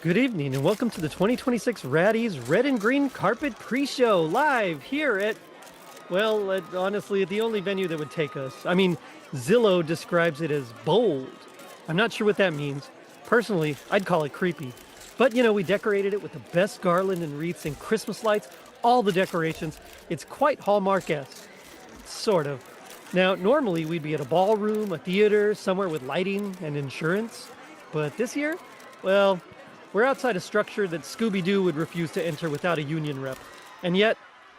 Good evening and welcome to the 2026 Raddies Red and Green Carpet Pre-Show live here at, well, honestly, at the only venue that would take us. I mean, Zillow describes it as bold. I'm not sure what that means. Personally, I'd call it creepy. But, we decorated it with the best garland and wreaths and Christmas lights, all the decorations. It's quite Hallmark-esque. Sort of. Now, normally we'd be at a ballroom, a theater, somewhere with lighting and insurance. But this year, well, we're outside a structure that Scooby-Doo would refuse to enter without a union rep. And yet,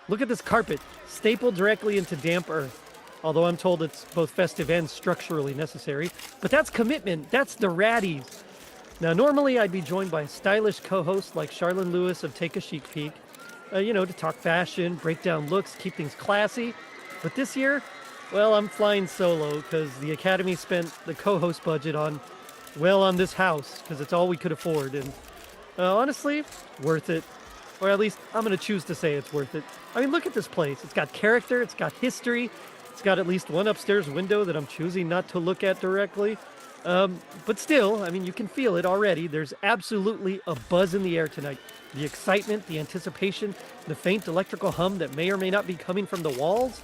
look at this carpet, stapled directly into damp earth. Although I'm told it's both festive and structurally necessary. But that's commitment. That's the Raddies. Now, normally I'd be joined by a stylish co-host like Charlene Lewis of Take a Chic Peek, to talk fashion, break down looks, keep things classy. But this year, well, I'm flying solo because the Academy spent the co-host budget on this house because it's all we could afford. And honestly, worth it. Or at least I'm going to choose to say it's worth it. I mean, look at this place. It's got character. It's got history. It's got at least one upstairs window that I'm choosing not to look at directly. But still, I mean, you can feel it already. There's absolutely a buzz in the air tonight. The excitement, the anticipation, the faint electrical hum that may or may not be coming from the walls.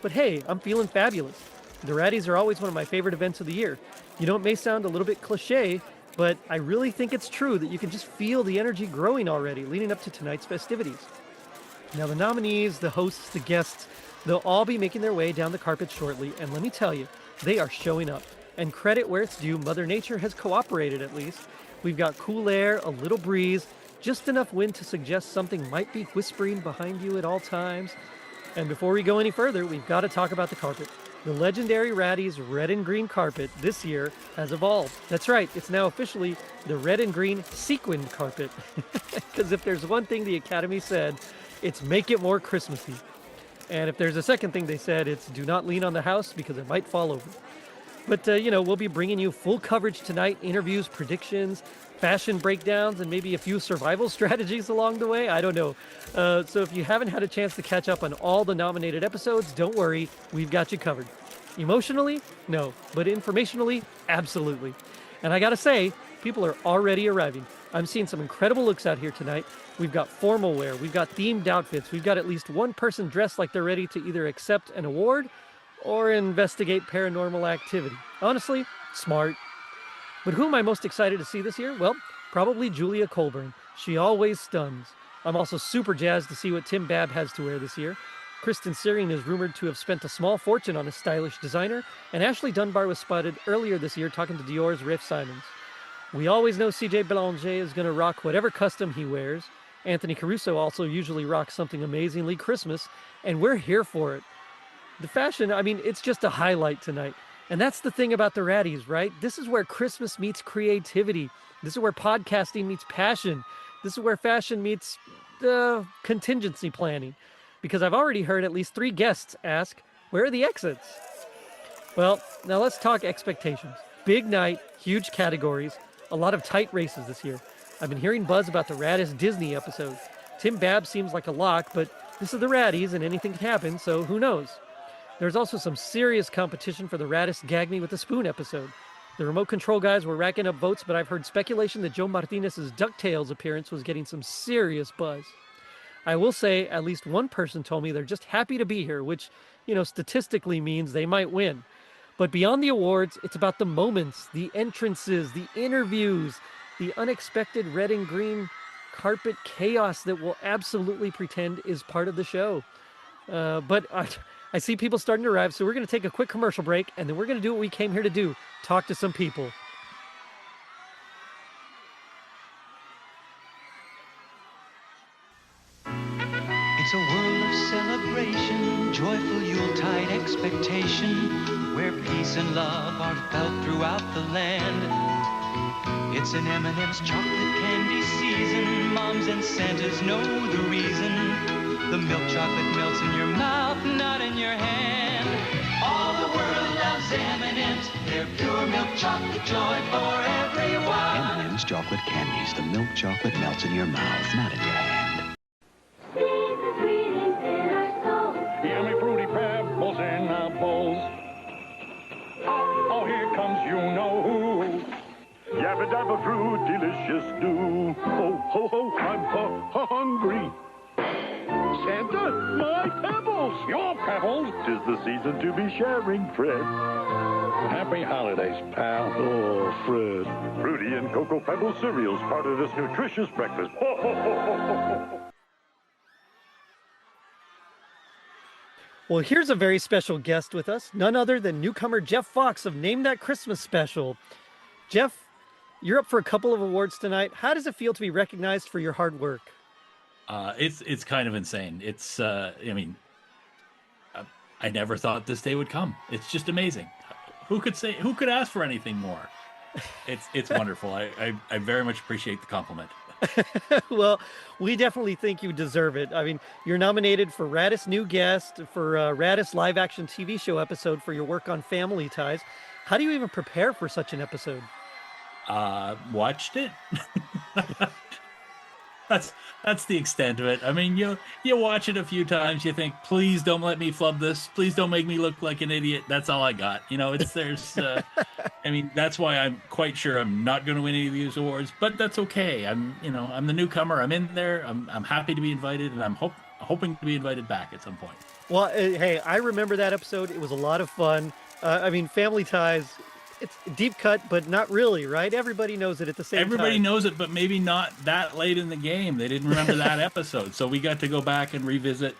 But hey, I'm feeling fabulous. The Raddies are always one of my favorite events of the year. It may sound a little bit cliche, but I really think it's true that you can just feel the energy growing already leading up to tonight's festivities. Now, the nominees, the hosts, the guests, they'll all be making their way down the carpet shortly, and let me tell you, they are showing up. And credit where it's due, Mother Nature has cooperated at least. We've got cool air, a little breeze, just enough wind to suggest something might be whispering behind you at all times. And before we go any further, we've got to talk about the carpet. The legendary Raddies red and green carpet this year has evolved. That's right, it's now officially the red and green sequined carpet. Because if there's one thing the Academy said, it's make it more Christmassy. And if there's a second thing they said, it's do not lean on the house because it might fall over. But, we'll be bringing you full coverage tonight, interviews, predictions, fashion breakdowns, and maybe a few survival strategies along the way. I don't know. So if you haven't had a chance to catch up on all the nominated episodes, don't worry. We've got you covered. Emotionally? No. But informationally? Absolutely. And I got to say, people are already arriving. I'm seeing some incredible looks out here tonight. We've got formal wear. We've got themed outfits. We've got at least one person dressed like they're ready to either accept an award or investigate paranormal activity. Honestly, smart. But who am I most excited to see this year? Well, probably Julia Colburn. She always stuns. I'm also super jazzed to see what Tim Babb has to wear this year. Kristen Searing is rumored to have spent a small fortune on a stylish designer, and Ashley Dunbar was spotted earlier this year talking to Dior's Rafe Simons. We always know CJ Belanger is going to rock whatever custom he wears. Anthony Caruso also usually rocks something amazingly Christmas, and we're here for it. The fashion, I mean, it's just a highlight tonight. And that's the thing about the Raddies, right? This is where Christmas meets creativity. This is where podcasting meets passion. This is where fashion meets contingency planning. Because I've already heard at least 3 guests ask, where are the exits? Well, now let's talk expectations. Big night, huge categories, a lot of tight races this year. I've been hearing buzz about the Raddest Disney episode. Tim Babb seems like a lock, but this is the Raddies and anything can happen, so who knows? There's also some serious competition for the Raddest Gag Me with a Spoon episode. The remote control guys were racking up votes, but I've heard speculation that Joe Martinez's DuckTales appearance was getting some serious buzz. I will say at least one person told me they're just happy to be here, which, statistically means they might win. But beyond the awards, it's about the moments, the entrances, the interviews, the unexpected red and green carpet chaos that we'll absolutely pretend is part of the show. But I see people starting to arrive, so we're going to take a quick commercial break, and then we're going to do what we came here to do, talk to some people. It's a world of celebration, joyful Yuletide expectation, where peace and love are felt throughout the land. It's an M&M's chocolate candy season, moms and Santas know the reason. The milk chocolate melts in your mouth, not in your hand. All the world loves M&M's. They're pure milk chocolate joy for everyone. M&M's chocolate candies. The milk chocolate melts in your mouth, not in your hand. Jesus reading in our soul. Yummy fruity pebbles in our bowls. Oh, here comes you know who. Yeah, Dabba dabba fruit, delicious stew. Ho, ho, ho, I'm hungry. Santa, my pebbles! Your pebbles? 'Tis the season to be sharing, Fred. Happy holidays, pal. Oh, Fred. Fruity and Cocoa Pebbles cereals, part of this nutritious breakfast. Ho, ho, ho, ho, ho, ho. Well, here's a very special guest with us, none other than newcomer Jeff Fox of Name That Christmas Special. Jeff, you're up for a couple of awards tonight. How does it feel to be recognized for your hard work? It's kind of insane. It's I never thought this day would come. It's just amazing. Who could ask for anything more? It's wonderful. I very much appreciate the compliment. Well, we definitely think you deserve it. I mean, you're nominated for Raddies New Guest, for Raddies Live Action TV Show episode for your work on Family Ties. How do you even prepare for such an episode? Watched it. That's the extent of it. I mean, you watch it a few times, you think, please don't let me flub this. Please don't make me look like an idiot. That's all I got. I mean, that's why I'm quite sure I'm not going to win any of these awards, but that's okay. I'm the newcomer. I'm in there. I'm happy to be invited, and I'm hoping to be invited back at some point. Well, hey, I remember that episode. It was a lot of fun. I mean, Family Ties, it's deep cut, but not really, right? Everybody knows it at the same time. Everybody knows it, but maybe not that late in the game. They didn't remember that episode. So we got to go back and revisit,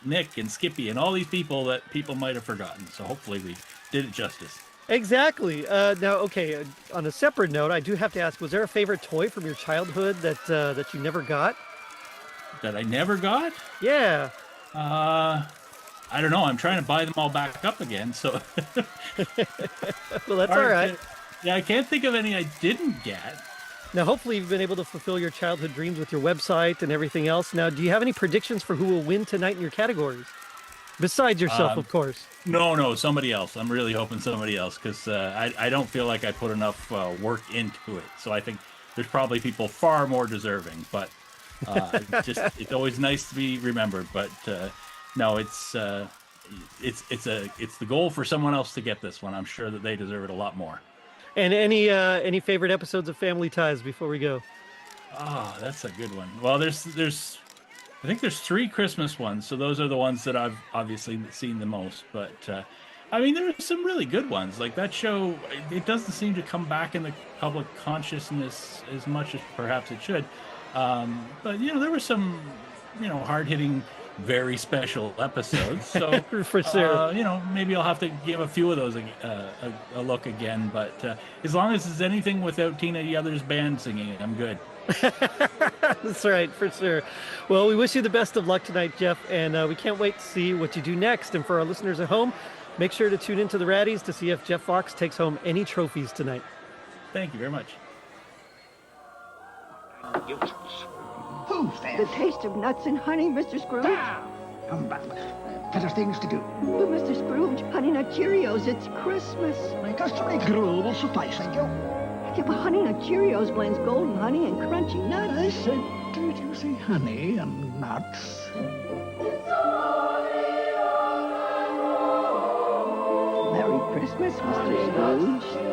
Nick and Skippy and all these people that people might have forgotten. So hopefully we did it justice. Exactly. Now, okay, on a separate note, I do have to ask, was there a favorite toy from your childhood that you never got? That I never got? Yeah. I don't know. I'm trying to buy them all back up again. So, well, that's all right. Yeah, I can't think of any I didn't get. Now, hopefully you've been able to fulfill your childhood dreams with your website and everything else. Now, do you have any predictions for who will win tonight in your categories? Besides yourself, of course. No, somebody else. I'm really hoping somebody else because I don't feel like I put enough work into it. So I think there's probably people far more deserving. But it's always nice to be remembered. But no, it's the goal for someone else to get this one. I'm sure that they deserve it a lot more. And any favorite episodes of Family Ties before we go? Oh, that's a good one. Well, I think there's 3 Christmas ones, so those are the ones that I've obviously seen the most. But I mean, there are some really good ones. Like that show, it doesn't seem to come back in the public consciousness as much as perhaps it should. But there were some, hard-hitting, very special episodes. So for sure, maybe I'll have to give a few of those a look again. But as long as it's anything without Tina Yothers band singing, I'm good. That's right, for sure. Well, we wish you the best of luck tonight, Jeff, and we can't wait to see what you do next. And for our listeners at home, make sure to tune into the Raddies to see if Jeff Fox takes home any trophies tonight. Thank you very much. Who's there? The taste of nuts and honey, Mr. Scrooge. Humbug. Better things to do. But Mr. Scrooge, Honey Nut Cheerios, it's Christmas. My customary gruel will suffice, thank you. Yeah, but Honey Nut Cheerios blends golden honey and crunchy nuts. I said, did you say honey and nuts? Merry Christmas, Mr. Scrooge.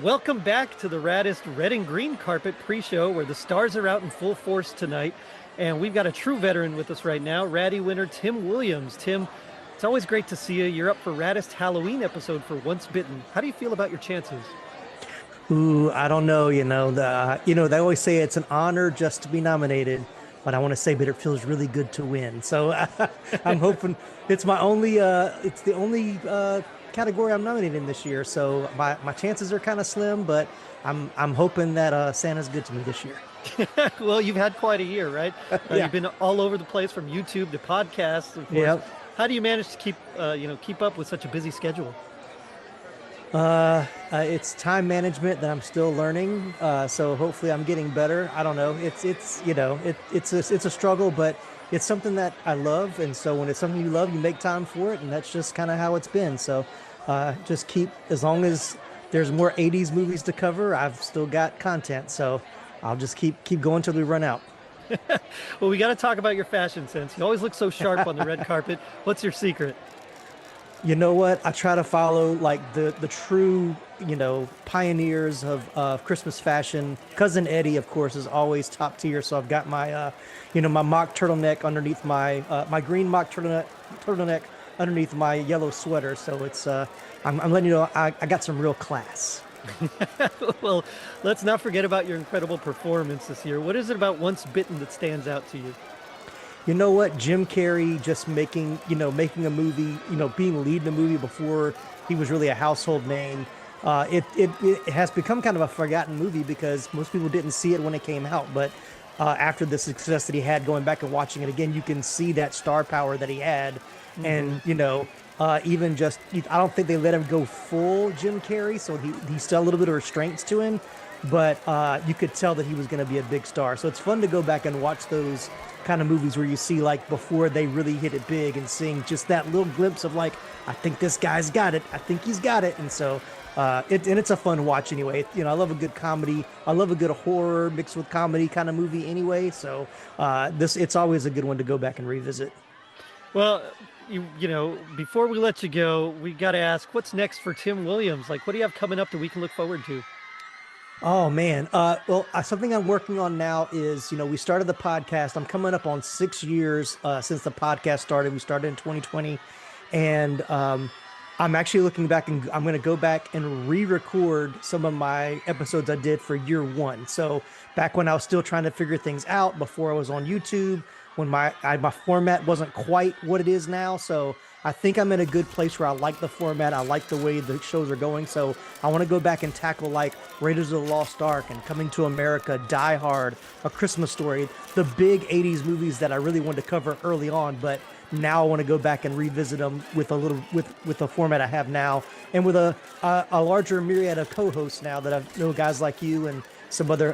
Welcome back to the Raddies Red and Green Carpet pre-show, where the stars are out in full force tonight. And we've got a true veteran with us right now, Raddy winner Tim Williams. Tim, it's always great to see you. You're up for Raddies Halloween episode for Once Bitten. How do you feel about your chances? Ooh, I don't know. They always say it's an honor just to be nominated, but I want to say, but it feels really good to win. So I'm hoping it's the only category I'm nominated in this year. So my chances are kind of slim, but I'm hoping that Santa's good to me this year. Well, you've had quite a year, right? Yeah. You've been all over the place, from YouTube to podcasts. Of course. Yep. How do you manage to keep up with such a busy schedule? It's time management that I'm still learning. So hopefully I'm getting better. I don't know. It's a struggle, but it's something that I love. And so when it's something you love, you make time for it. And that's just kind of how it's been. So just keep, as long as there's more 80s movies to cover, I've still got content. So I'll just keep going till we run out. Well, we got to talk about your fashion sense. You always look so sharp on the red carpet. What's your secret? You know what? I try to follow like the true, pioneers of Christmas fashion. Cousin Eddie, of course, is always top tier. So I've got my, my mock turtleneck underneath my green mock turtleneck underneath my yellow sweater. So I'm letting you know I got some real class. Well, let's not forget about your incredible performance this year. What is it about Once Bitten that stands out to you? You know what? Jim Carrey just making a movie, being lead in a movie before he was really a household name. It has become kind of a forgotten movie because most people didn't see it when it came out. But after the success that he had, going back and watching it again, you can see that star power that he had. And, even just, I don't think they let him go full Jim Carrey. So he still had a little bit of restraints to him. But you could tell that he was going to be a big star. So it's fun to go back and watch those kind of movies where you see like before they really hit it big and seeing just that little glimpse of like, I think this guy's got it. I think he's got it. And so it's a fun watch anyway. I love a good comedy. I love a good horror mixed with comedy kind of movie anyway. So it's always a good one to go back and revisit. Well, before we let you go, we got to ask, what's next for Tim Williams? Like, what do you have coming up that we can look forward to? Oh man. Something I'm working on now is, we started the podcast. I'm coming up on 6 years since the podcast started. We started in 2020, and I'm actually looking back and I'm going to go back and re-record some of my episodes I did for year one. So back when I was still trying to figure things out before I was on YouTube, when my format wasn't quite what it is now. So I think I'm in a good place where I like the format. I like the way the shows are going. So I want to go back and tackle like Raiders of the Lost Ark and Coming to America, Die Hard, A Christmas Story, the big 80s movies that I really wanted to cover early on. But now I want to go back and revisit them with with the format I have now, and with a larger myriad of co-hosts now that I know, guys like you and some other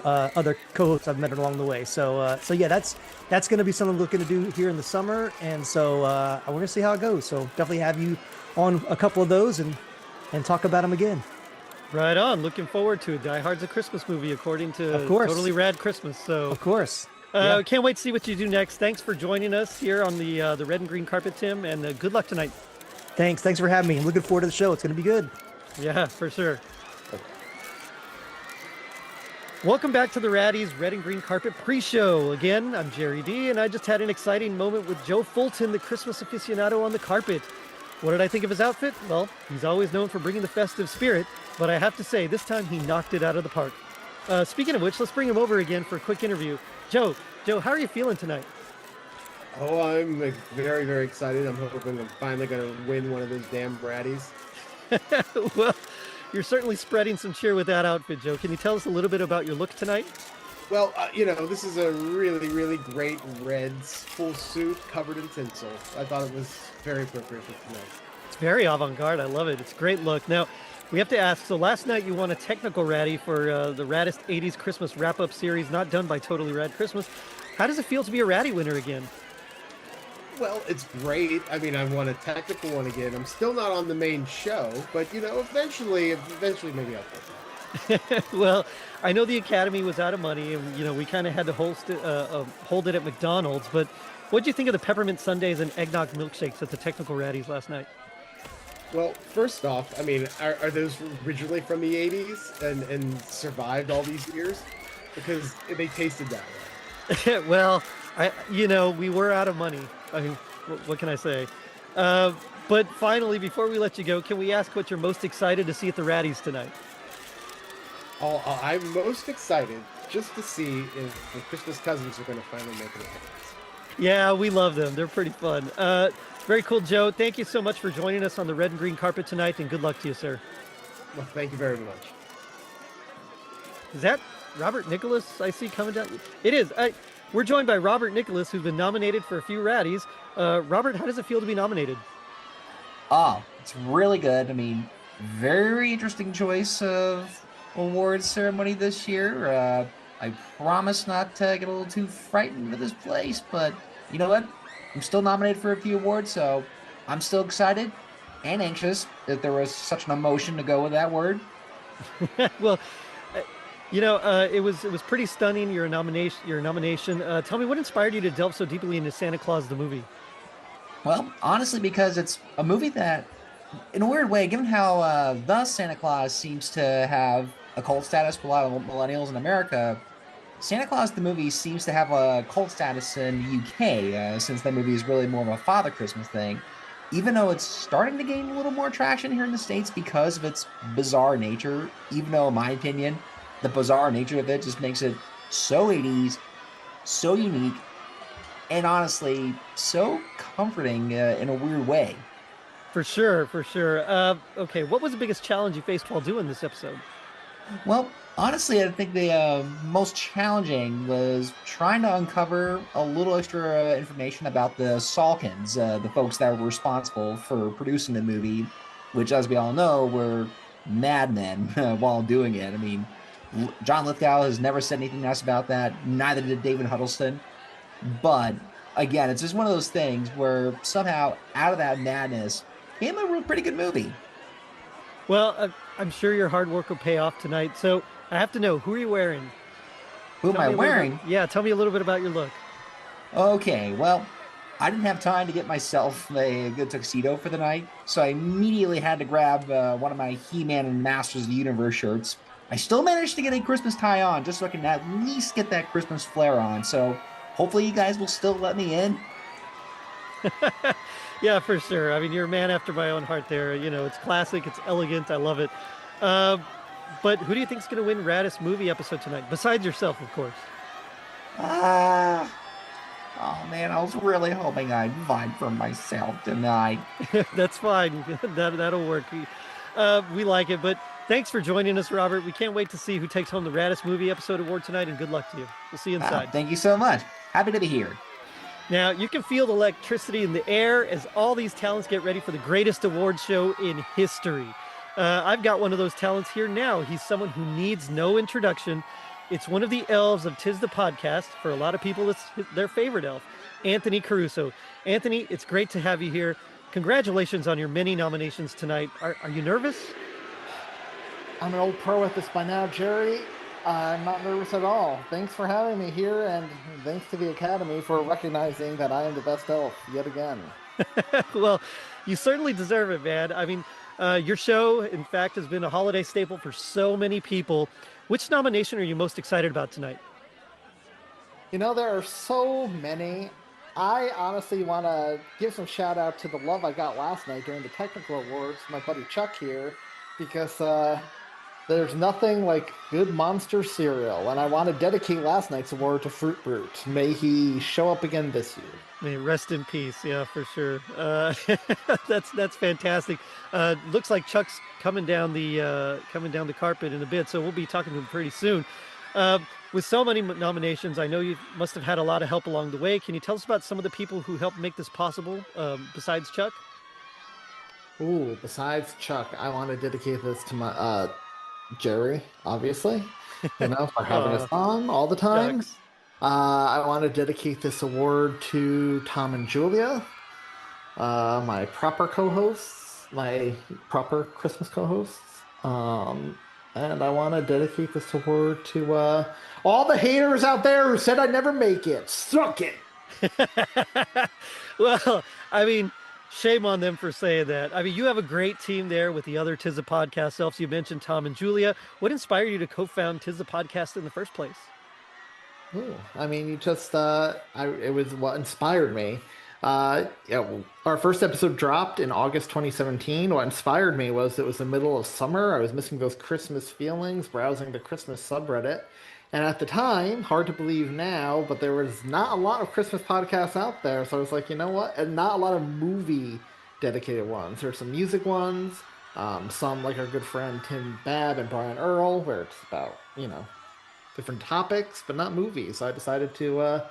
co-hosts I've met along the way. So yeah, that's going to be something I'm looking to do here in the summer, and so we're going to see how it goes. So definitely have you on a couple of those and talk about them again. Right on. Looking forward to it. Die Hard's a Christmas movie, according to Of course. Totally Rad Christmas. So Of course. Yeah. Can't wait to see what you do next. Thanks for joining us here on the red and green carpet, Tim, and good luck tonight. Thanks for having me. I'm looking forward to the show. It's going to be good. Yeah, for sure. Welcome back to the Raddies Red and Green Carpet pre-show. Again, I'm Jerry D, and I just had an exciting moment with Joe Fulton, the Christmas aficionado on the carpet. What did I think of his outfit? Well, he's always known for bringing the festive spirit, but I have to say, this time he knocked it out of the park. Speaking of which, let's bring him over again for a quick interview. Joe, how are you feeling tonight? Oh, I'm very, very excited. I'm hoping I'm finally going to win one of those damn Raddies. Well, you're certainly spreading some cheer with that outfit, Joe. Can you tell us a little bit about your look tonight? Well, this is a really, really great red full suit covered in tinsel. I thought it was very appropriate for tonight. It's very avant-garde. I love it. It's a great look. Now, we have to ask, so last night you won a technical Raddy for the Raddest 80s Christmas wrap-up series, not done by Totally Rad Christmas. How does it feel to be a Raddy winner again? Well, it's great. I mean, I won a technical one again. I'm still not on the main show, but, eventually maybe I'll get that. Well, I know the Academy was out of money, and, we kind of had to hold it at McDonald's, but what did you think of the peppermint sundaes and eggnog milkshakes at the technical Raddies last night? Well, first off, I mean, are those originally from the 80s and survived all these years? Because they tasted that way. Well, we were out of money. I mean, what can I say? But finally, before we let you go, can we ask what you're most excited to see at the Raddies tonight? I'm most excited just to see if the Christmas Cousins are going to finally make an appearance. Yeah, we love them. They're pretty fun. Very cool, Joe. Thank you so much for joining us on the red and green carpet tonight, and good luck to you, sir. Well, thank you very much. Is that Robert Nicholas I see coming down? It is. We're joined by Robert Nicholas, who's been nominated for a few Raddies. Robert, how does it feel to be nominated? It's really good. I mean, very interesting choice of awards ceremony this year. I promise not to get a little too frightened with this place, but you know what? I'm still nominated for a few awards, so I'm still excited and anxious that there was such an emotion to go with that word. Well, it was pretty stunning, your nomination. Tell me, what inspired you to delve so deeply into Santa Claus the movie? Well, honestly, because it's a movie that in a weird way, given how the Santa Claus seems to have a cult status for a lot of millennials in America, Santa Claus the movie seems to have a cult status in the UK, since that movie is really more of a Father Christmas thing. Even though it's starting to gain a little more traction here in the States because of its bizarre nature, even though, in my opinion, the bizarre nature of it just makes it so 80s, so unique, and honestly, so comforting in a weird way. For sure, for sure. Okay, what was the biggest challenge you faced while doing this episode? Well, honestly, I think the most challenging was trying to uncover a little extra information about the Salkins, the folks that were responsible for producing the movie, which, as we all know, were madmen while doing it. I mean, John Lithgow has never said anything nice about that. Neither did David Huddleston. But again, it's just one of those things where somehow out of that madness came a real pretty good movie. Well, I'm sure your hard work will pay off tonight. So I have to know, who are you wearing? Who am Tell I me a little bit. wearing? Yeah, tell me a little bit about your look. Okay, well, I didn't have time to get myself a good tuxedo for the night, so I immediately had to grab one of my He-Man and Masters of the Universe shirts. I still managed to get a Christmas tie on, just so I can at least get that Christmas flair on. So hopefully you guys will still let me in. Yeah, for sure. I mean, you're a man after my own heart there. You know, it's classic, it's elegant. I love it. Uh, but who do you think's going to win Raddest movie episode tonight? Besides yourself, of course. Ah, oh man, I was really hoping I'd find for myself tonight. That's fine. That'll work. We like it. But thanks for joining us, Robert. We can't wait to see who takes home the Raddest movie episode award tonight, and good luck to you. We'll see you inside. Thank you so much. Happy to be here. Now, you can feel the electricity in the air as all these talents get ready for the greatest award show in history. I've got one of those talents here now. He's someone who needs no introduction. It's one of the elves of Tis the Podcast. For a lot of people, it's their favorite elf, Anthony Caruso. Anthony, it's great to have you here. Congratulations on your many nominations tonight. Are you nervous? I'm an old pro at this by now, Jerry. I'm not nervous at all. Thanks for having me here, and thanks to the Academy for recognizing that I am the best elf yet again. Well, you certainly deserve it, man. I mean, your show, in fact, has been a holiday staple for so many people. Which nomination are you most excited about tonight? You know, there are so many. I honestly want to give some shout out to the love I got last night during the technical awards, my buddy Chuck here, because there's nothing like good monster cereal, and I want to dedicate last night's award to Fruit Brute. May he show up again this year. May rest in peace. Yeah, for sure. That's fantastic. Looks like Chuck's coming down the carpet in a bit, so we'll be talking to him pretty soon. With so many nominations, I know you must have had a lot of help along the way. Can you tell us about some of the people who helped make this possible, besides Chuck? Ooh, besides Chuck, I want to dedicate this to my Jerry, obviously, you know, for having us on all the time. I want to dedicate this award to Tom and Julia, my proper co-hosts, my proper Christmas co-hosts. And I want to dedicate this award to all the haters out there who said I'd never make it. Suck it. Well, I mean, shame on them for saying that. I mean, you have a great team there with the other Tis the Podcast elves. You mentioned Tom and Julia. What inspired you to co-found Tis the Podcast in the first place? Ooh, I mean, you just, it was what inspired me. Our first episode dropped in August 2017. What inspired me was it was the middle of summer. I was missing those Christmas feelings, browsing the Christmas subreddit. And at the time, hard to believe now, but there was not a lot of Christmas podcasts out there. So I was like, you know what? And not a lot of movie dedicated ones. There's some music ones, some like our good friend Tim Babb and Brian Earl, where it's about, you know, different topics, but not movies. So I decided to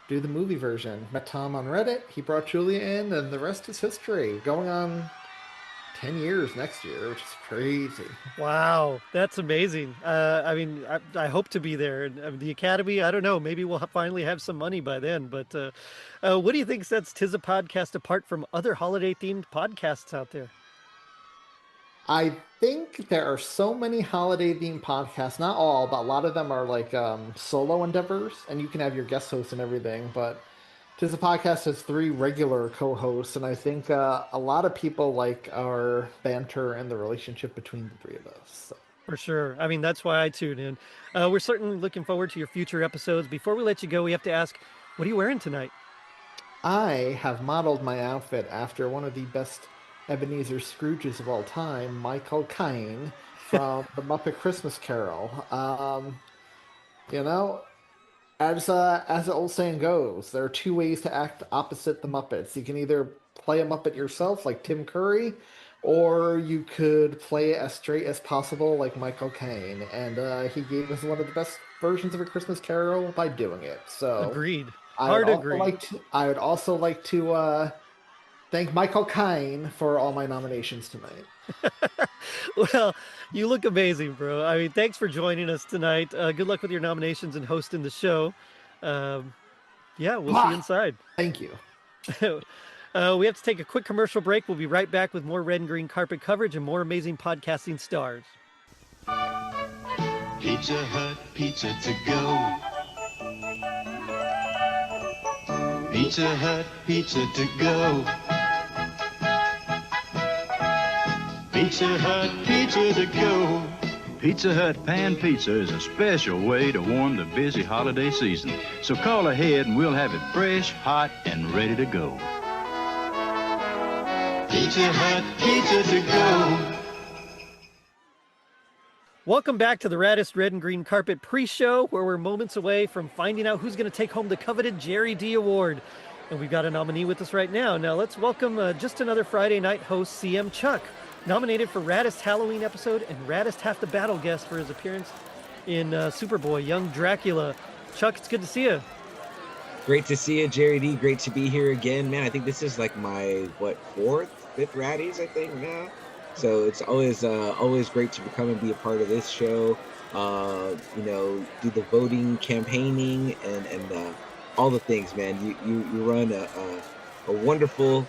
do the movie version. Met Tom on Reddit. He brought Julia in, and the rest is history. Going on 10 years next year, which is crazy. Wow, that's amazing. I mean, I hope to be there. And the Academy, I don't know, maybe we'll finally have some money by then. But what do you think sets Tis a Podcast apart from other holiday-themed podcasts out there? I think there are so many holiday-themed podcasts. Not all, but a lot of them are like solo endeavors, and you can have your guest hosts and everything. But Tis a Podcast has 3 regular co-hosts, and I think a lot of people like our banter and the relationship between the 3 of us. So. For sure. I mean, that's why I tune in. We're certainly looking forward to your future episodes. Before we let you go, we have to ask, what are you wearing tonight? I have modeled my outfit after one of the best Ebenezer Scrooges of all time, Michael Caine from The Muppet Christmas Carol. You know, as the old saying goes, there are 2 ways to act opposite the Muppets. You can either play a Muppet yourself, like Tim Curry, or you could play it as straight as possible, like Michael Caine. And he gave us one of the best versions of A Christmas Carol by doing it. So Agreed. I Hard would agree. I would also like to thank Michael Caine for all my nominations tonight. Well, you look amazing, bro. I mean, thanks for joining us tonight. Good luck with your nominations and hosting the show. Yeah, we'll see you inside. Thank you. We have to take a quick commercial break. We'll be right back with more red and green carpet coverage and more amazing podcasting stars. Pizza Hut, pizza to go. Pizza Hut, pizza to go. Pizza Hut, pizza to go. Pizza Hut Pan Pizza is a special way to warm the busy holiday season. So call ahead and we'll have it fresh, hot, and ready to go. Pizza Hut, pizza to go. Welcome back to the Raddest Red and Green Carpet pre-show, where we're moments away from finding out who's going to take home the coveted Jerry D Award. And we've got a nominee with us right now. Now let's welcome just another Friday night host, CM Chuck, nominated for Raddest Halloween episode and Raddest Half the Battle guest for his appearance in Superboy, Young Dracula. Chuck, it's good to see you. Great to see you, Jerry D. Great to be here again, man. I think this is like my, 4th, 5th Raddies, I think, now. So it's always great to come and be a part of this show. Do the voting, campaigning, and all the things, man. You run a wonderful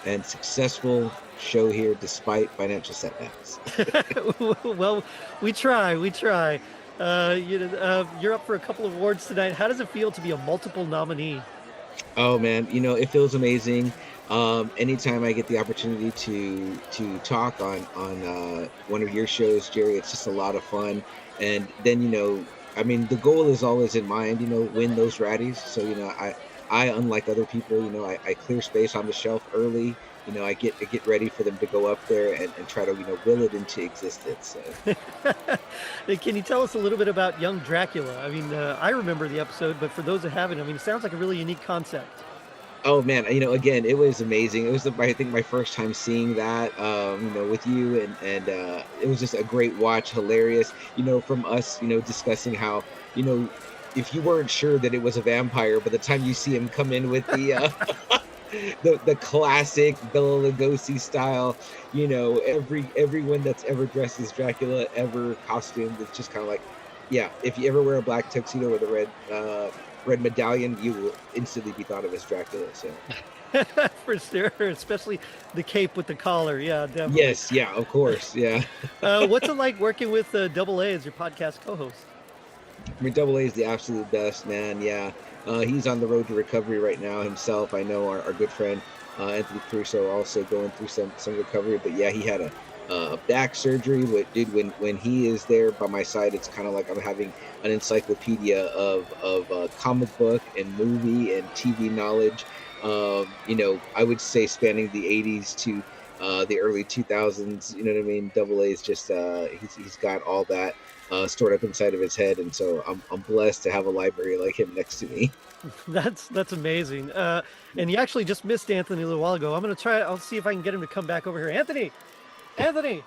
and successful show here despite financial setbacks. Well, we try. You're up for a couple of awards tonight. How does it feel to be a multiple nominee? Oh man, it feels amazing. Anytime I get the opportunity to talk on one of your shows, Jerry, it's just a lot of fun. And then the goal is always in mind, win those Raddies. So I unlike other people, I clear space on the shelf early. I get ready for them to go up there and try to will it into existence. So. Can you tell us a little bit about Young Dracula? I mean, I remember the episode, but for those that haven't, it sounds like a really unique concept. Oh man, again, it was amazing. It was I think my first time seeing that, with you, and it was just a great watch, hilarious. From us, discussing how, if you weren't sure that it was a vampire, by the time you see him come in with the the classic Bela Lugosi style, everyone that's ever dressed as Dracula, ever costumed, it's just kind of like, yeah, if you ever wear a black tuxedo with a red medallion, you will instantly be thought of as Dracula. So for sure, especially the cape with the collar. Yeah, definitely. Yes, yeah, of course, yeah. What's it like working with Double A as your podcast co-host? Double A is the absolute best, man. Yeah, he's on the road to recovery right now himself. I know our good friend Anthony Crusoe also going through some recovery, but yeah, he had a back surgery. When he is there by my side, it's kind of like I'm having an encyclopedia of comic book and movie and TV knowledge. I would say spanning the 80s to the early 2000s. You know what I mean? Double A is just he's got all that stored up inside of his head, and so I'm blessed to have a library like him next to me. That's amazing. And you actually just missed Anthony a little while ago. I'll see if I can get him to come back over here. Anthony.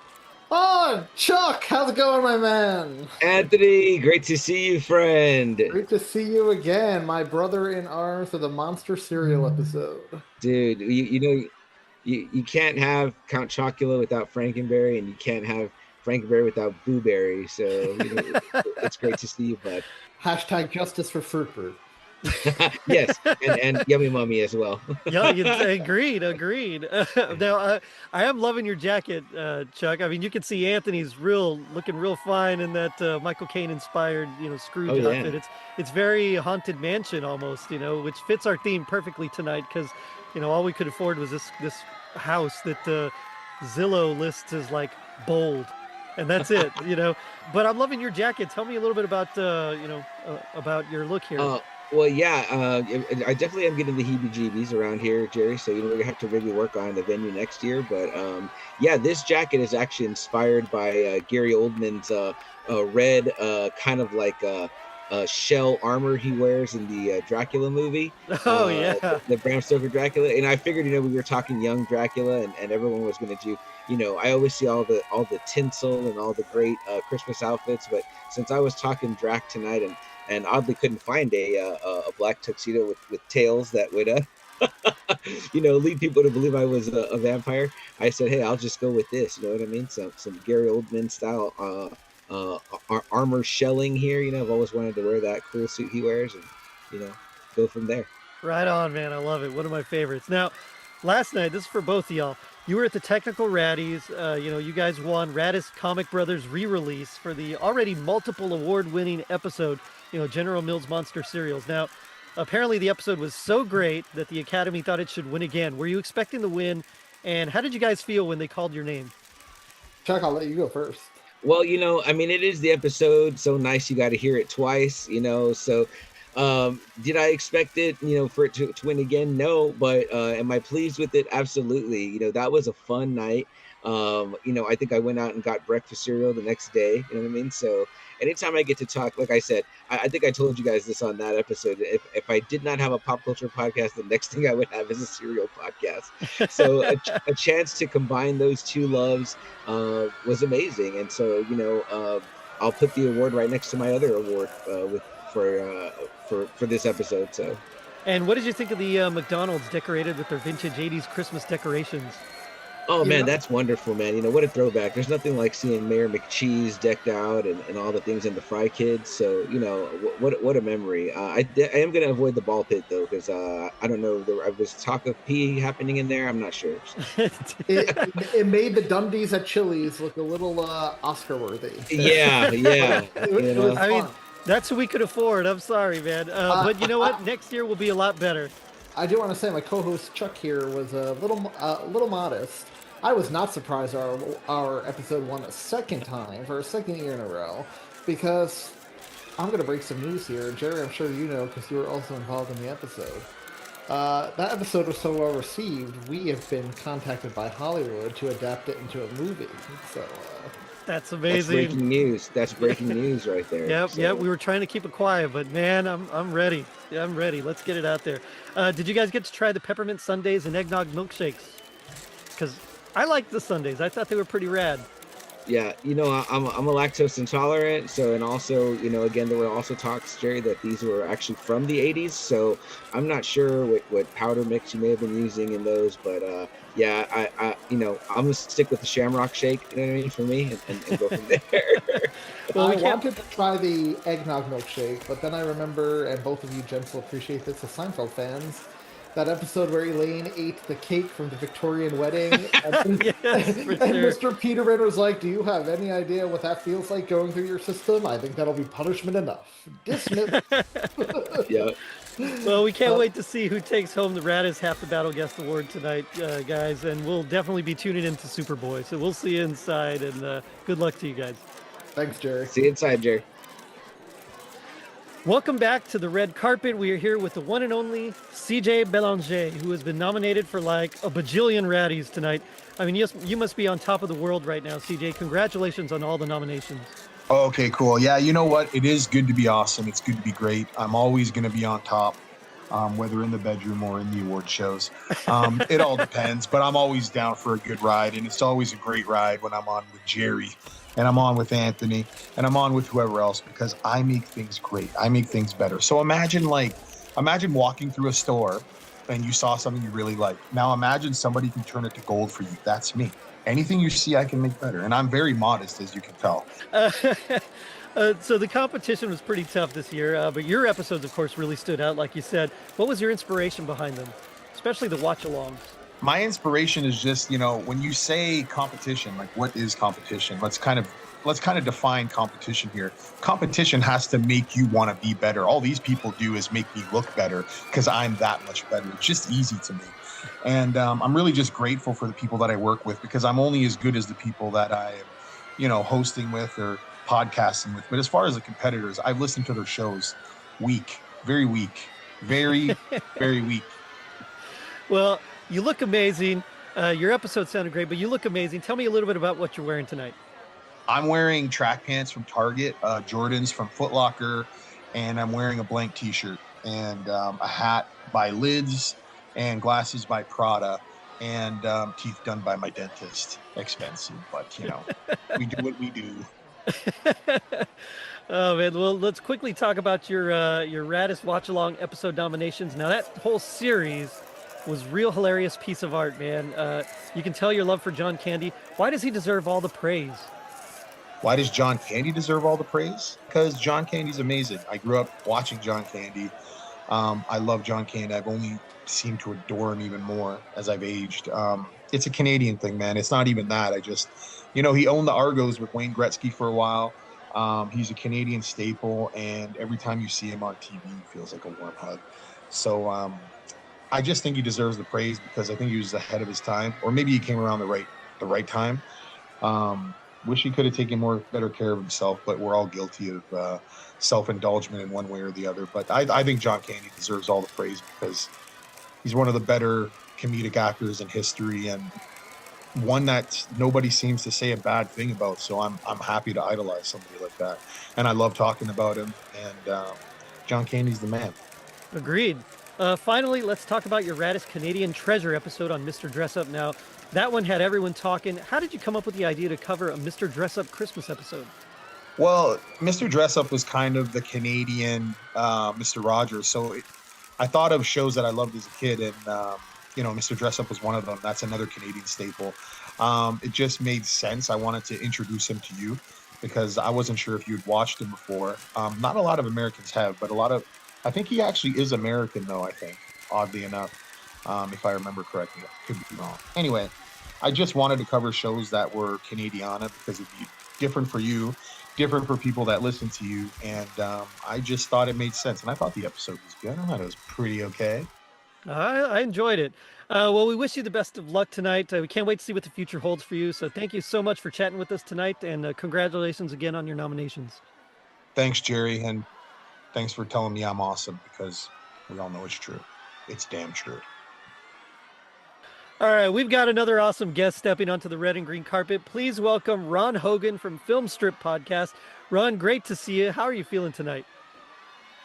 Oh, Chuck, how's it going, my man? Anthony, great to see you, friend. Great to see you again, my brother in arms of the Monster Cereal episode. Dude, you can't have Count Chocula without Frankenberry, and you can't have Frankenberry without Blueberry. So it's great to see you, bud. Hashtag justice for Fruit Brute. Yes, and Yummy Mummy as well. Yeah, agreed. Now, I am loving your jacket, Chuck. I mean, you can see Anthony's looking real fine in that Michael Caine inspired, Scrooge Oh, yeah. outfit. It's very Haunted Mansion almost, which fits our theme perfectly tonight because, all we could afford was this house that Zillow lists as like bold, and that's it, But I'm loving your jacket. Tell me a little bit about, about your look here. Well, yeah, I definitely am getting the heebie-jeebies around here, Jerry. So we're gonna have to maybe work on the venue next year. But yeah, this jacket is actually inspired by Gary Oldman's red, kind of like shell armor he wears in the Dracula movie. Oh yeah, the Bram Stoker Dracula. And I figured, we were talking young Dracula, and everyone was gonna do. I always see all the tinsel and all the great Christmas outfits, but since I was talking Drac tonight and oddly couldn't find a black tuxedo with tails that would lead people to believe I was a vampire, I said, hey, I'll just go with this. You know what I mean? Some Gary Oldman style armor shelling here. I've always wanted to wear that cool suit he wears, and go from there. right on, man. I love it. One of my favorites. Now, last night, this is for both of y'all. You were at the Technical Raddies. You guys won Raddies Comic Brothers re-release for the already multiple award-winning episode, General Mills Monster Cereals. Now, apparently the episode was so great that the Academy thought it should win again. Were you expecting the win? And how did you guys feel when they called your name? Chuck, I'll let you go first. Well, it is the episode, so nice you got to hear it twice, so did I expect it, for it to win again? No, but am I pleased with it? Absolutely. That was a fun night. I think I went out and got breakfast cereal the next day. You know what I mean? So anytime I get to talk, like I said, I think I told you guys this on that episode. If I did not have a pop culture podcast, the next thing I would have is a cereal podcast. So a chance to combine those two loves was amazing. And so, I'll put the award right next to my other award for this episode. So, and what did you think of the McDonald's decorated with their vintage 80s Christmas decorations? Oh man, that's wonderful, man. What a throwback. There's nothing like seeing Mayor McCheese decked out and all the things in the Fry Kids. So, what a memory. I am going to avoid the ball pit though, because I don't know, there was talk of pee happening in there. I'm not sure. it made the Dundies at Chili's look a little Oscar worthy. Yeah. It was I mean, fun. that's what we could afford. I'm sorry, man. But you know what? Next year will be a lot better. I do want to say my co-host Chuck here was a little modest. I was not surprised our episode won a second time for a second year in a row, because I'm going to break some news here. Jerry, I'm sure you know because you were also involved in the episode. That episode was so well received, we have been contacted by Hollywood to adapt it into a movie. So that's amazing. That's breaking news. That's breaking news right there. Yep. We were trying to keep it quiet, but man, I'm ready. I'm ready. Let's get it out there. Did you guys get to try the peppermint sundaes and eggnog milkshakes? Because I liked the sundaes. I thought they were pretty rad. Yeah, I'm a lactose intolerant, so, and also, again, there were also talks, Jerry, that these were actually from the 80s, so I'm not sure what powder mix you may have been using in those, but yeah, I I'm gonna stick with the Shamrock Shake, you know what I mean, for me, and go from there. Well, I wanted to try the eggnog milkshake, but then I remember, and both of you gents will appreciate this as Seinfeld fans, that episode where Elaine ate the cake from the Victorian wedding, and, Yes, and Mr. Peterman was like, "Do you have any idea what that feels like going through your system? I think that'll be punishment enough." Dismiss. Yeah. Well, we can't wait to see who takes home the Raddies Half the Battle Guest Award tonight, guys, and we'll definitely be tuning into Superboy. So we'll see you inside, and good luck to you guys. Thanks, Jerry. See you inside, Jerry. Welcome back to the red carpet. We are here with the one and only CJ Belanger, who has been nominated for like a bajillion Raddies tonight. I mean, you must be on top of the world right now, CJ. Congratulations on all the nominations. Okay, cool. Yeah, you know what? It is good to be awesome. It's good to be great. I'm always going to be on top, whether in the bedroom or in the award shows. It all depends, but I'm always down for a good ride, and it's always a great ride when I'm on with Jerry, and I'm on with Anthony, and I'm on with whoever else, because I make things great. I make things better. So imagine walking through a store and you saw something you really like. Now imagine somebody can turn it to gold for you. That's me. Anything you see, I can make better. And I'm very modest, as you can tell. So the competition was pretty tough this year, but your episodes, of course, really stood out, like you said. What was your inspiration behind them, especially the watch-alongs? My inspiration is just, when you say competition, like what is competition? Let's kind of define competition here. Competition has to make you want to be better. All these people do is make me look better because I'm that much better. It's just easy to me. And I'm really just grateful for the people that I work with because I'm only as good as the people that I am, hosting with or podcasting with. But as far as the competitors, I've listened to their shows week, very weak, very, very weak. Well, you look amazing. Your episode sounded great, but you look amazing. Tell me a little bit about what you're wearing tonight. I'm wearing track pants from Target, Jordans from Foot Locker, and I'm wearing a blank T-shirt and a hat by Lids and glasses by Prada and teeth done by my dentist. Expensive, but we do what we do. Oh man, well, let's quickly talk about your Raddest Watch Along episode nominations. Now that whole series was real hilarious piece of art, man. You can tell your love for John Candy. Why does he deserve all the praise? Why does John Candy deserve all the praise? Because John Candy's amazing. I grew up watching John Candy. I love John Candy. I've only seemed to adore him even more as I've aged. It's a Canadian thing, man. It's not even that. I just, he owned the Argos with Wayne Gretzky for a while. He's a Canadian staple, and every time you see him on TV, it feels like a warm hug. So I just think he deserves the praise because I think he was ahead of his time, or maybe he came around the right time. Wish he could have taken better care of himself, but we're all guilty of self-indulgence in one way or the other. But I think John Candy deserves all the praise because he's one of the better comedic actors in history and one that nobody seems to say a bad thing about. So I'm happy to idolize somebody like that, and I love talking about him. And John Candy's the man. Agreed. Finally, let's talk about your Raddest Canadian Treasure episode on Mr. Dress Up. Now, that one had everyone talking. How did you come up with the idea to cover a Mr. Dress Up Christmas episode? Well, Mr. Dress Up was kind of the Canadian Mr. Rogers. So I thought of shows that I loved as a kid, and Mr. Dress Up was one of them. That's another Canadian staple. It just made sense. I wanted to introduce him to you because I wasn't sure if you'd watched him before. Not a lot of Americans have, but I think he actually is American, though, I think, oddly enough, if I remember correctly. I could be wrong. Anyway, I just wanted to cover shows that were Canadiana because it'd be different for you, different for people that listen to you, and I just thought it made sense. And I thought the episode was good. I thought it was pretty okay. I enjoyed it. Well, we wish you the best of luck tonight. We can't wait to see what the future holds for you. So thank you so much for chatting with us tonight, and congratulations again on your nominations. Thanks, Jerry, and thanks for telling me I'm awesome because we all know it's true. It's damn true. All right, we've got another awesome guest stepping onto the red and green carpet. Please welcome Ron Hogan from Film Strip Podcast. Ron, great to see you. How are you feeling tonight?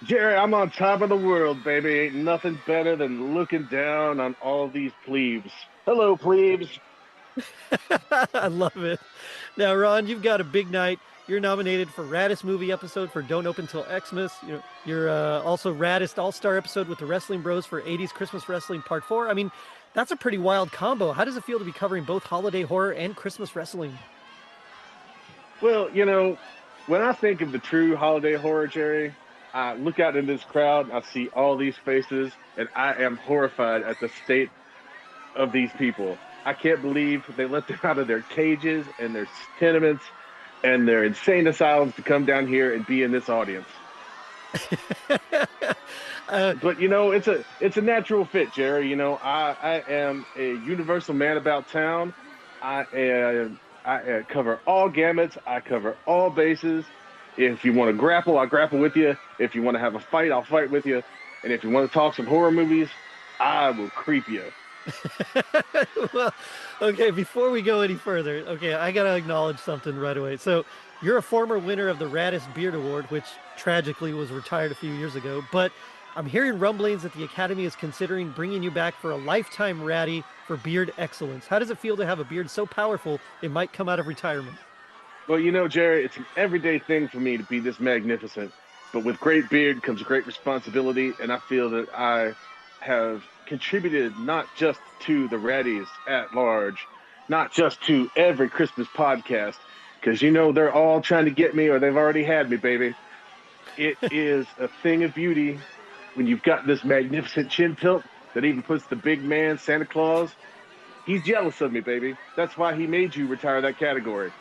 Jerry, I'm on top of the world, baby. Ain't nothing better than looking down on all these plebes. Hello, plebes. I love it. Now, Ron, you've got a big night. You're nominated for Raddest Movie Episode for Don't Open Till Xmas. You're also Raddest All-Star Episode with the Wrestling Bros for 80s Christmas Wrestling Part 4. I mean, that's a pretty wild combo. How does it feel to be covering both holiday horror and Christmas wrestling? Well, when I think of the true holiday horror, Jerry, I look out in this crowd, I see all these faces, and I am horrified at the state of these people. I can't believe they let them out of their cages and their tenements and their insane asylums to come down here and be in this audience. But it's a natural fit, Jerry. I am a universal man about town. I cover all gamuts. I cover all bases. If you want to grapple, I'll grapple with you. If you want to have a fight, I'll fight with you. And if you want to talk some horror movies, I will creep you. Well, okay, before we go any further, okay, I got to acknowledge something right away. So you're a former winner of the Raddest Beard Award, which tragically was retired a few years ago. But I'm hearing rumblings that the Academy is considering bringing you back for a lifetime Raddie for beard excellence. How does it feel to have a beard so powerful it might come out of retirement? Well, Jerry, it's an everyday thing for me to be this magnificent. But with great beard comes great responsibility, and I feel that I have contributed not just to the Raddies at large, not just to every Christmas podcast, because you know they're all trying to get me, or they've already had me, baby. It is a thing of beauty when you've got this magnificent chin tilt that even puts the big man Santa Claus. He's jealous of me, baby. That's why he made you retire that category.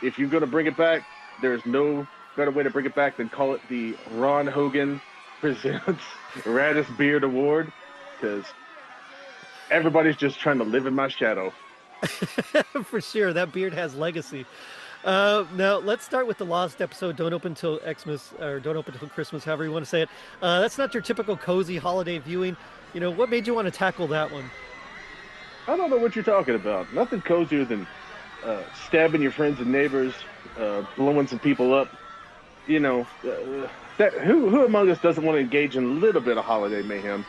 If you're going to bring it back, there's no better way to bring it back than call it the Ron Hogan presents Raddest Beard Award, because everybody's just trying to live in my shadow. For sure, that beard has legacy. Now let's start with the lost episode. Don't open till Xmas, or don't open till Christmas, however you want to say it. That's not your typical cozy holiday viewing. You know, what made you want to tackle that one? I don't know what you're talking about. Nothing cozier than stabbing your friends and neighbors, blowing some people up. You know, that who among us doesn't want to engage in a little bit of holiday mayhem?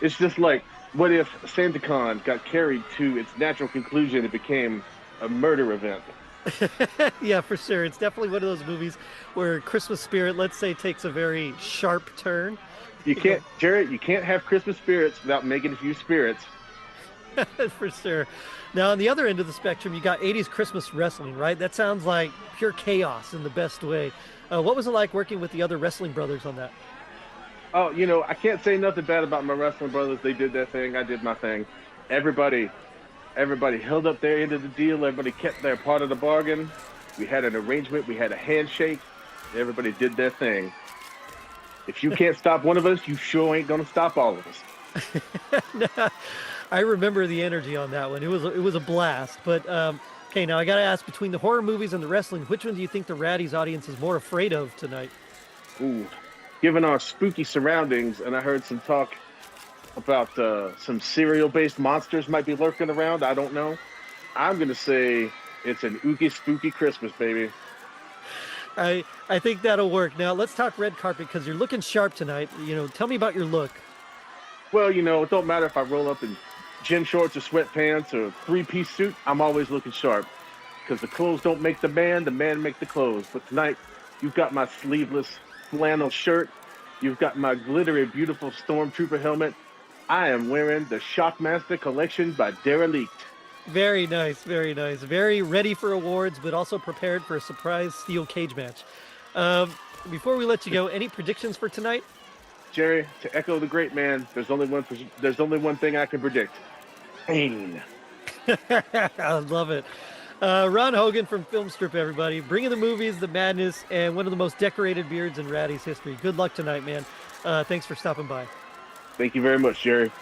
It's just like, what if SantaCon got carried to its natural conclusion and became a murder event? Yeah, for sure. It's definitely one of those movies where Christmas spirit, let's say, takes a very sharp turn. You can't, Jared, you can't have Christmas spirits without making a few spirits. For sure. Now, on the other end of the spectrum, you got 80s Christmas wrestling, right? That sounds like pure chaos in the best way. What was it like working with the other wrestling brothers on that? Oh, you know, I can't say nothing bad about my wrestling brothers. They did their thing. I did my thing. Everybody held up their end of the deal. Everybody kept their part of the bargain. We had an arrangement. We had a handshake. Everybody did their thing. If you can't stop one of us, you sure ain't gonna stop all of us. I remember the energy on that one. It was a blast. But okay, now I gotta ask, between the horror movies and the wrestling, which one do you think the Raddies audience is more afraid of tonight? Ooh, given our spooky surroundings, and I heard some talk about some cereal-based monsters might be lurking around. I don't know. I'm gonna say it's an ooky spooky Christmas, baby. I think that'll work. Now let's talk red carpet, because you're looking sharp tonight. You know, tell me about your look. Well, you know, it don't matter if I roll up in gym shorts or sweatpants or three-piece suit. I'm always looking sharp, because the clothes don't make the man make the clothes. But tonight, you've got my sleeveless flannel shirt. You've got my glittery, beautiful Stormtrooper helmet. I am wearing the Shockmaster collection by Derelict. Very nice, very nice. Very ready for awards, but also prepared for a surprise steel cage match. Before we let you go, any predictions for tonight? Jerry, to echo the great man, there's only one thing I can predict. Pain. I love it. Ron Hogan from Filmstrip, everybody. Bringing the movies, the madness, and one of the most decorated beards in Raddies history. Good luck tonight, man. Thanks for stopping by. Thank you very much, Jerry.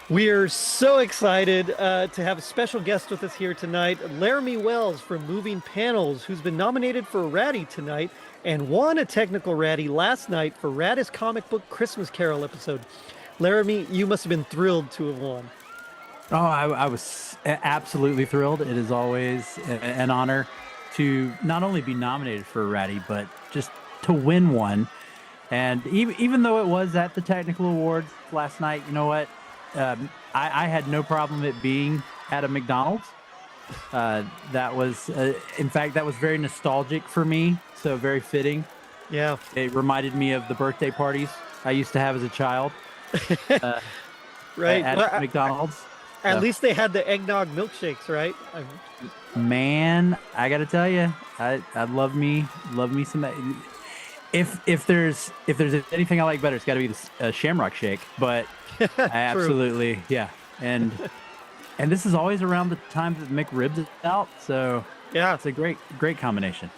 We are so excited to have a special guest with us here tonight, Laramie Wells from Moving Panels, who's been nominated for a Raddie tonight and won a technical Raddie last night for Raddest Comic Book Christmas Carol episode. Laramie, you must have been thrilled to have won. Oh, I was absolutely thrilled. It is always an honor to not only be nominated for a Raddie, but just to win one. And even though it was at the technical awards last night, you know what? I had no problem it being at a McDonald's. That was, in fact, that was very nostalgic for me. So very fitting. Yeah. It reminded me of the birthday parties I used to have as a child. Right. At McDonald's. At least they had the eggnog milkshakes, right? Man, I got to tell you, I love me some. If there's anything I like better, it's got to be the Shamrock Shake. But I absolutely, yeah. And this is always around the time that McRibs is out, so yeah, it's a great combination.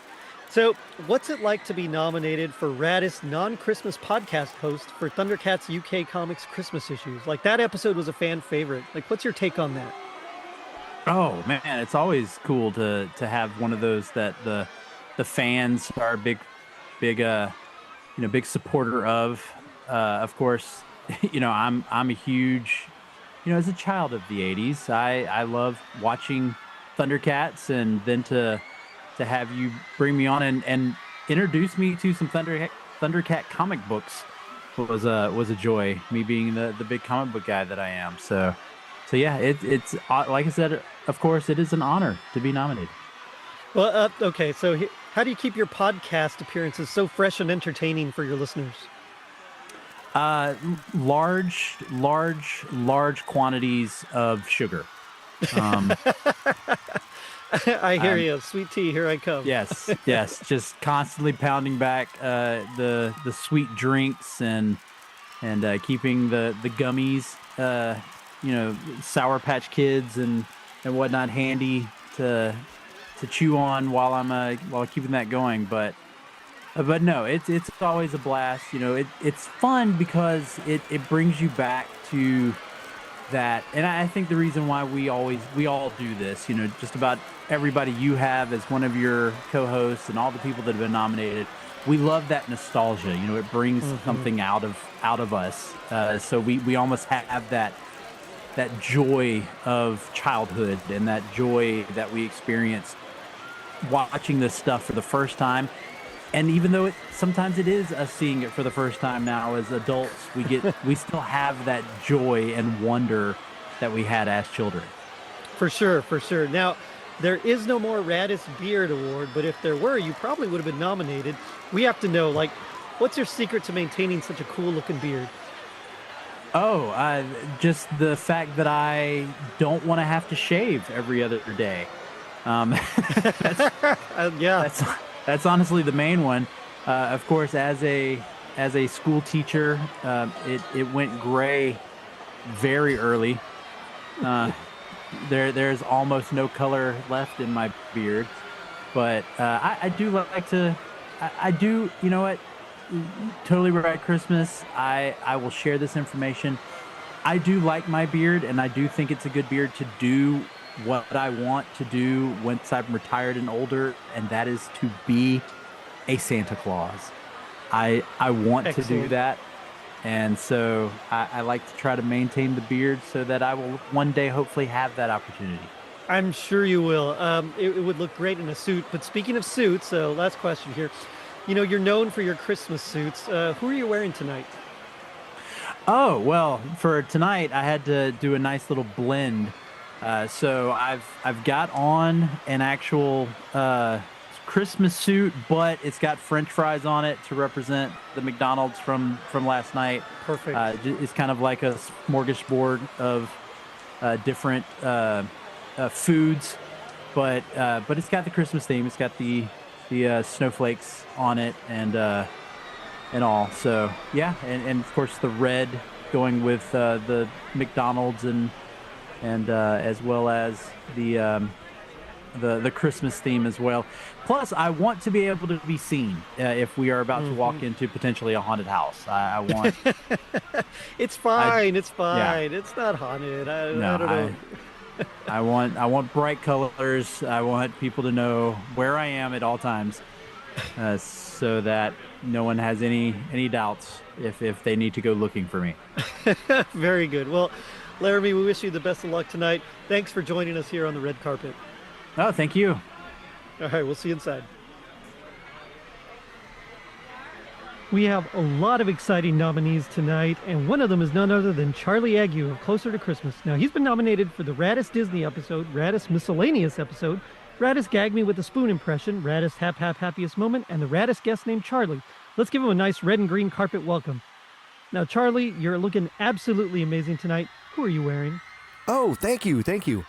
So, what's it like to be nominated for Raddest non-Christmas podcast host for Thundercats UK Comics Christmas issues? Like, that episode was a fan favorite. Like, what's your take on that? Oh man, it's always cool to have one of those that the fans are big supporter of. Of course, I'm a huge, as a child of the 80s, I love watching Thundercats, and then to have you bring me on and introduce me to some Thundercat comic books was a joy, me being the big comic book guy that I am. So yeah, it's like I said, of course, it is an honor to be nominated. Well, okay, so how do you keep your podcast appearances so fresh and entertaining for your listeners? Large quantities of sugar. I hear I'm- you. Sweet tea, here I come. Yes, yes, just constantly pounding back the sweet drinks and keeping the gummies, Sour Patch Kids and whatnot handy to chew on while I'm while keeping that going. But no, it's always a blast. It's fun because it brings you back to that, and I think the reason why we all do this, just about everybody you have as one of your co-hosts and all the people that have been nominated, we love that nostalgia. It brings something out of us. So we almost have that joy of childhood and that joy that we experienced watching this stuff for the first time. And even though sometimes it is us seeing it for the first time now as adults, we still have that joy and wonder that we had as children. For sure, for sure. Now, there is no more Raddest Beard Award, but if there were, you probably would have been nominated. We have to know, what's your secret to maintaining such a cool-looking beard? Oh, just the fact that I don't want to have to shave every other day. Yeah. That's honestly the main one. Of course, as a school teacher, it went gray very early. There's almost no color left in my beard, but I do like to. I do. You know what? Totally right, Christmas. I will share this information. I do like my beard, and I do think it's a good beard to do what I want to do once I'm retired and older, and that is to be a Santa Claus. I want to do that, and so I like to try to maintain the beard so that I will one day hopefully have that opportunity. I'm sure you will. It would look great in a suit. But speaking of suits, last question here. You're known for your Christmas suits. Who are you wearing tonight? Oh, well, for tonight, I had to do a nice little blend. So I've got on an actual Christmas suit, but it's got French fries on it to represent the McDonald's from last night. Perfect. It's kind of like a smorgasbord of different foods, but it's got the Christmas theme. It's got the snowflakes on it and all. So yeah, and of course the red going with the McDonald's and as well as the Christmas theme as well. Plus, I want to be able to be seen if we are about to walk into potentially a haunted house. I want. It's fine. It's Yeah. fine. It's not haunted. I don't know. I want bright colors. I want people to know where I am at all times, so that no one has any doubts if they need to go looking for me. Very good. Well, Laramie, we wish you the best of luck tonight. Thanks for joining us here on the red carpet. Oh, thank you. All right, we'll see you inside. We have a lot of exciting nominees tonight, and one of them is none other than Charlie Ague of Closer to Christmas. Now, he's been nominated for the Raddest Disney episode, Raddest Miscellaneous episode, Raddest Gag Me with a Spoon impression, Raddest Happiest Moment, and the Raddest Guest named Charlie. Let's give him a nice red and green carpet welcome. Now, Charlie, you're looking absolutely amazing tonight. Who are you wearing? Oh, thank you.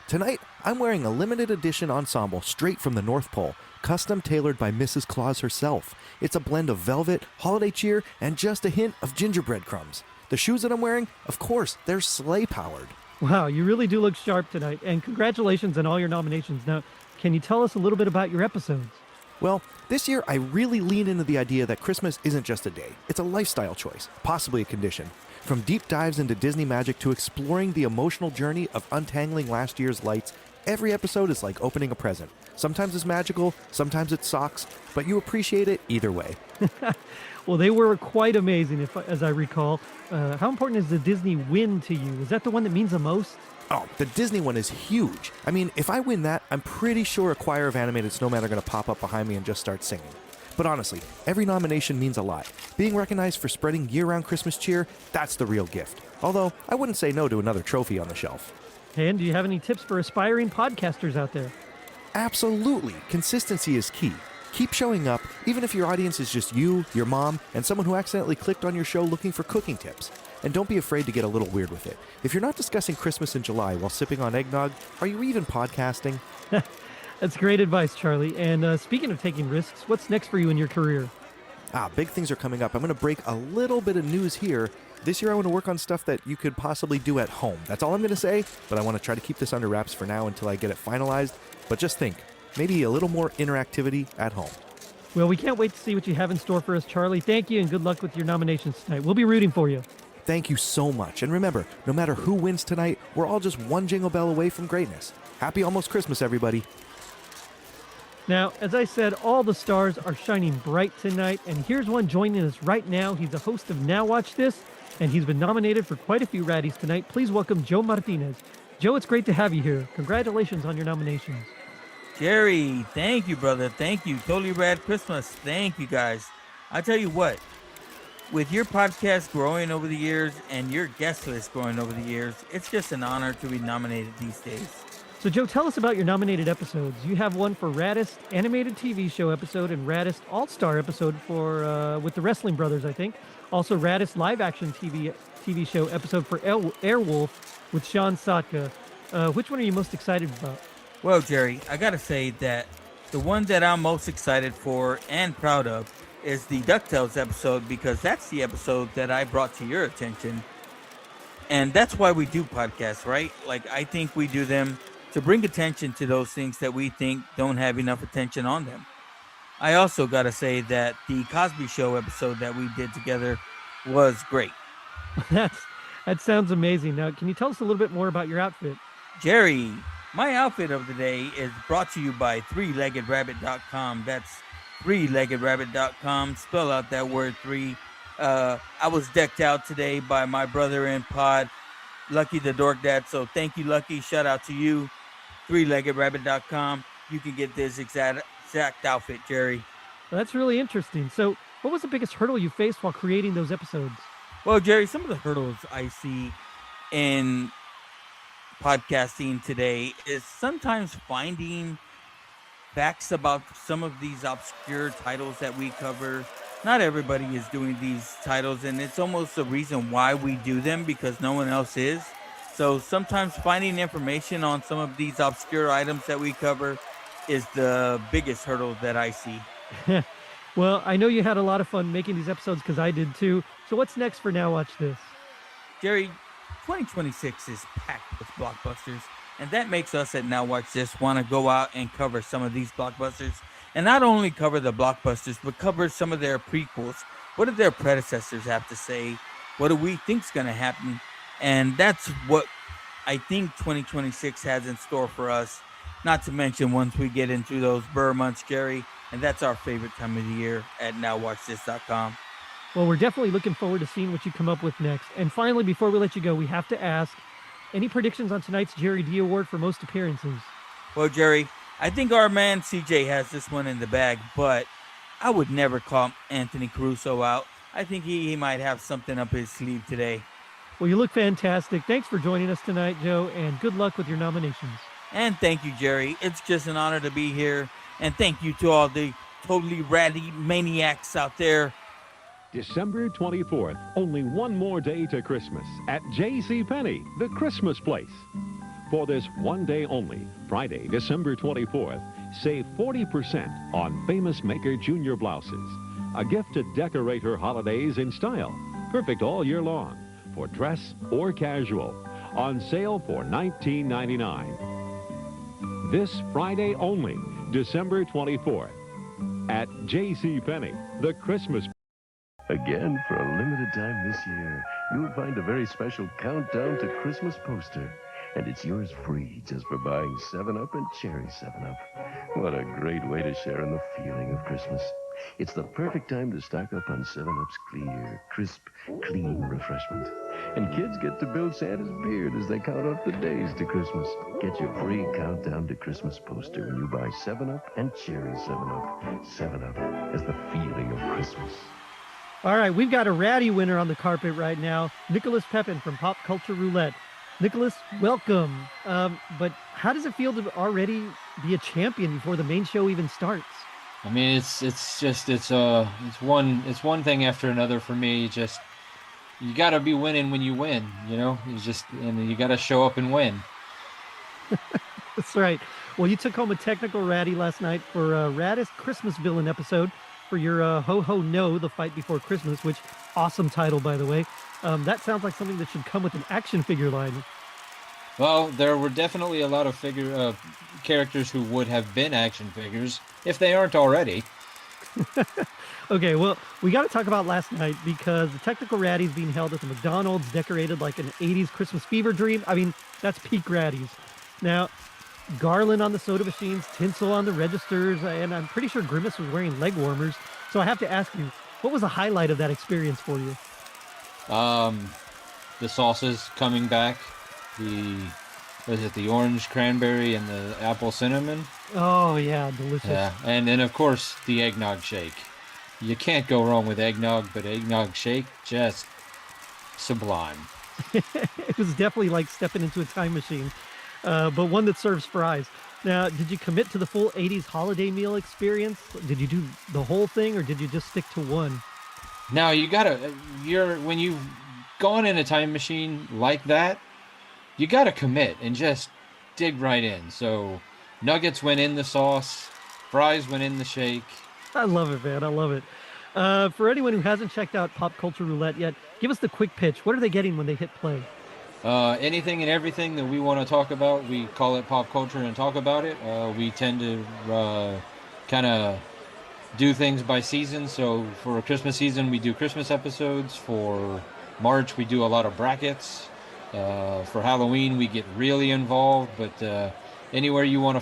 Tonight, I'm wearing a limited edition ensemble straight from the North Pole, custom tailored by Mrs. Claus herself. It's a blend of velvet, holiday cheer, and just a hint of gingerbread crumbs. The shoes that I'm wearing, of course, they're sleigh-powered. Wow, you really do look sharp tonight, and congratulations on all your nominations. Now, can you tell us a little bit about your episodes? Well, this year I really lean into the idea that Christmas isn't just a day. It's a lifestyle choice, possibly a condition. From deep dives into Disney magic to exploring the emotional journey of untangling last year's lights, every episode is like opening a present. Sometimes it's magical, sometimes it sucks, but you appreciate it either way. Well, they were quite amazing, as I recall. How important is the Disney win to you? Is that the one that means the most? Oh, the Disney one is huge. I mean, if I win that, I'm pretty sure a choir of animated snowmen are going to pop up behind me and just start singing. But honestly, every nomination means a lot. Being recognized for spreading year-round Christmas cheer, that's the real gift. Although, I wouldn't say no to another trophy on the shelf. And do you have any tips for aspiring podcasters out there? Absolutely. Consistency is key. Keep showing up, even if your audience is just you, your mom, and someone who accidentally clicked on your show looking for cooking tips. And don't be afraid to get a little weird with it. If you're not discussing Christmas in July while sipping on eggnog, are you even podcasting? That's great advice, Charlie. And speaking of taking risks, what's next for you in your career? Big things are coming up. I'm going to break a little bit of news here. This year I want to work on stuff that you could possibly do at home. That's all I'm going to say, but I want to try to keep this under wraps for now until I get it finalized. But just think, maybe a little more interactivity at home. Well, we can't wait to see what you have in store for us, Charlie. Thank you, and good luck with your nominations tonight. We'll be rooting for you. Thank you so much. And remember, no matter who wins tonight, we're all just one Jingle Bell away from greatness. Happy almost Christmas, everybody. Now, as I said, all the stars are shining bright tonight, and here's one joining us right now. He's a host of Now Watch This, and he's been nominated for quite a few Raddies tonight. Please welcome Joe Martinez. Joe, it's great to have you here. Congratulations on your nominations. Jerry, thank you, brother. Thank you. Totally Rad Christmas. Thank you, guys. I tell you what, with your podcast growing over the years and your guest list growing over the years, it's just an honor to be nominated these days. So, Joe, tell us about your nominated episodes. You have one for Raddest Animated TV Show episode and Raddest All-Star episode for with the Wrestling Brothers, I think. Also, Raddest Live Action TV Show episode for Airwolf with Sean Sotka. Which one are you most excited about? Well, Jerry, I got to say that the one that I'm most excited for and proud of is the DuckTales episode, because that's the episode that I brought to your attention. And that's why we do podcasts, right? Like, I think we do them to bring attention to those things that we think don't have enough attention on them. I also got to say that the Cosby Show episode that we did together was great. That sounds amazing. Now, can you tell us a little bit more about your outfit? Jerry, my outfit of the day is brought to you by 3leggedrabbit.com. That's 3leggedrabbit.com. Spell out that word 3. I was decked out today by my brother in pod, Lucky the Dork Dad. So thank you, Lucky. Shout out to you. 3leggedrabbit.com. You can get this exact outfit, Jerry. Well, that's really interesting. So what was the biggest hurdle you faced while creating those episodes? Well, Jerry, some of the hurdles I see in podcasting today is sometimes finding facts about some of these obscure titles that we cover. Not everybody is doing these titles, and it's almost the reason why we do them, because no one else is. So sometimes finding information on some of these obscure items that we cover is the biggest hurdle that I see. Well, I know you had a lot of fun making these episodes, because I did too. So what's next for Now Watch This? Jerry, 2026 is packed with blockbusters, and that makes us at Now Watch This want to go out and cover some of these blockbusters. And not only cover the blockbusters, but cover some of their prequels. What do their predecessors have to say? What do we think's going to happen? And that's what I think 2026 has in store for us. Not to mention once we get into those Burr months, Jerry, and that's our favorite time of the year at NowWatchThis.com. Well, we're definitely looking forward to seeing what you come up with next. And finally, before we let you go, we have to ask, any predictions on tonight's Jerry D Award for most appearances? Well, Jerry, I think our man CJ has this one in the bag, but I would never call Anthony Caruso out. I think he might have something up his sleeve today. Well, you look fantastic. Thanks for joining us tonight, Joe, and good luck with your nominations. And thank you, Jerry. It's just an honor to be here. And thank you to all the totally ratty maniacs out there. December 24th, only one more day to Christmas at JCPenney, the Christmas place. For this one day only, Friday, December 24th, save 40% on Famous Maker Junior blouses. A gift to decorate her holidays in style. Perfect all year long, for dress or casual. On sale for $19.99. This Friday only, December 24th, at JCPenney, the Christmas. Again, for a limited time this year, you'll find a very special countdown to Christmas poster. And it's yours free just for buying 7-Up and Cherry 7-Up. What a great way to share in the feeling of Christmas. It's the perfect time to stock up on 7-Up's clear, crisp, clean refreshment. And kids get to build Santa's beard as they count up the days to Christmas. Get your free countdown to Christmas poster when you buy 7-Up and Cherry 7-Up. 7-Up has the feeling of Christmas. All right, we've got a ratty winner on the carpet right now, Nicholas Pepin from Pop Culture Roulette. Nicholas, welcome. But how does it feel to already be a champion before the main show even starts? I mean, it's one thing after another for me. Just you got to be winning when you win, you know. And you got to show up and win. That's right. Well, you took home a technical Ratty last night for Raddest Christmas Villain episode for your Ho Ho No, The Fight Before Christmas, which awesome title, by the way. That sounds like something that should come with an action figure line. Well, there were definitely a lot of characters who would have been action figures if they aren't already. Okay, well, we got to talk about last night because the technical Ratty is being held at the McDonald's, decorated like an 80s Christmas fever dream. I mean, that's peak Ratties. Now, garland on the soda machines, tinsel on the registers, and I'm pretty sure Grimace was wearing leg warmers. So I have to ask you, what was the highlight of that experience for you? The sauces coming back. The orange cranberry and the apple cinnamon? Oh, yeah, delicious. Yeah, and then, of course, the eggnog shake. You can't go wrong with eggnog, but eggnog shake, just sublime. It was definitely like stepping into a time machine, but one that serves fries. Now, did you commit to the full 80s holiday meal experience? Did you do the whole thing, or did you just stick to one? Now, when you've gone in a time machine like that, you gotta commit and just dig right in. So, nuggets went in the sauce, fries went in the shake. I love it, man. I love it. For anyone who hasn't checked out Pop Culture Roulette yet, give us the quick pitch. What are they getting when they hit play? Anything and everything that we want to talk about, we call it pop culture and talk about it. We tend to kind of do things by season. So for Christmas season, we do Christmas episodes. For March, we do a lot of brackets. For Halloween, we get really involved. But anywhere you look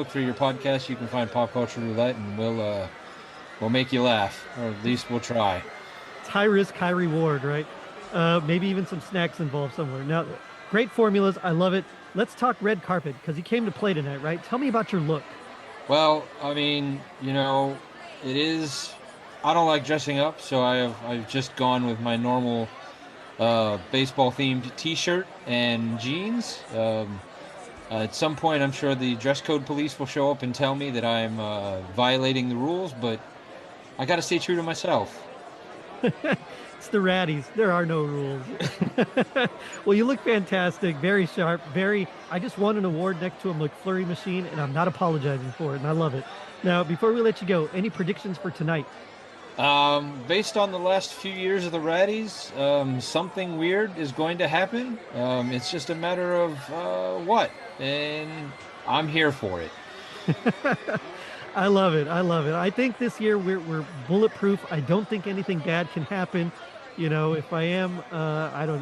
for your podcast, you can find Pop Culture Roulette, and we'll make you laugh, or at least we'll try. It's high risk, high reward, right? Maybe even some snacks involved somewhere. Now, great formulas. I love it. Let's talk red carpet, because you came to play tonight, right? Tell me about your look. Well, I mean, it is. I don't like dressing up, so I've just gone with my normal baseball themed T-shirt and jeans. At some point, I'm sure the dress code police will show up and tell me that I'm violating the rules, but I got to stay true to myself. It's the Raddies. There are no rules. Well, you look fantastic. Very sharp. I just won an award next to a McFlurry machine, and I'm not apologizing for it, and I love it. Now, before we let you go, any predictions for tonight? Based on the last few years of the Raddies, something weird is going to happen. It's just a matter of what, and I'm here for it. I love it. I think this year we're bulletproof. I don't think anything bad can happen. If I am,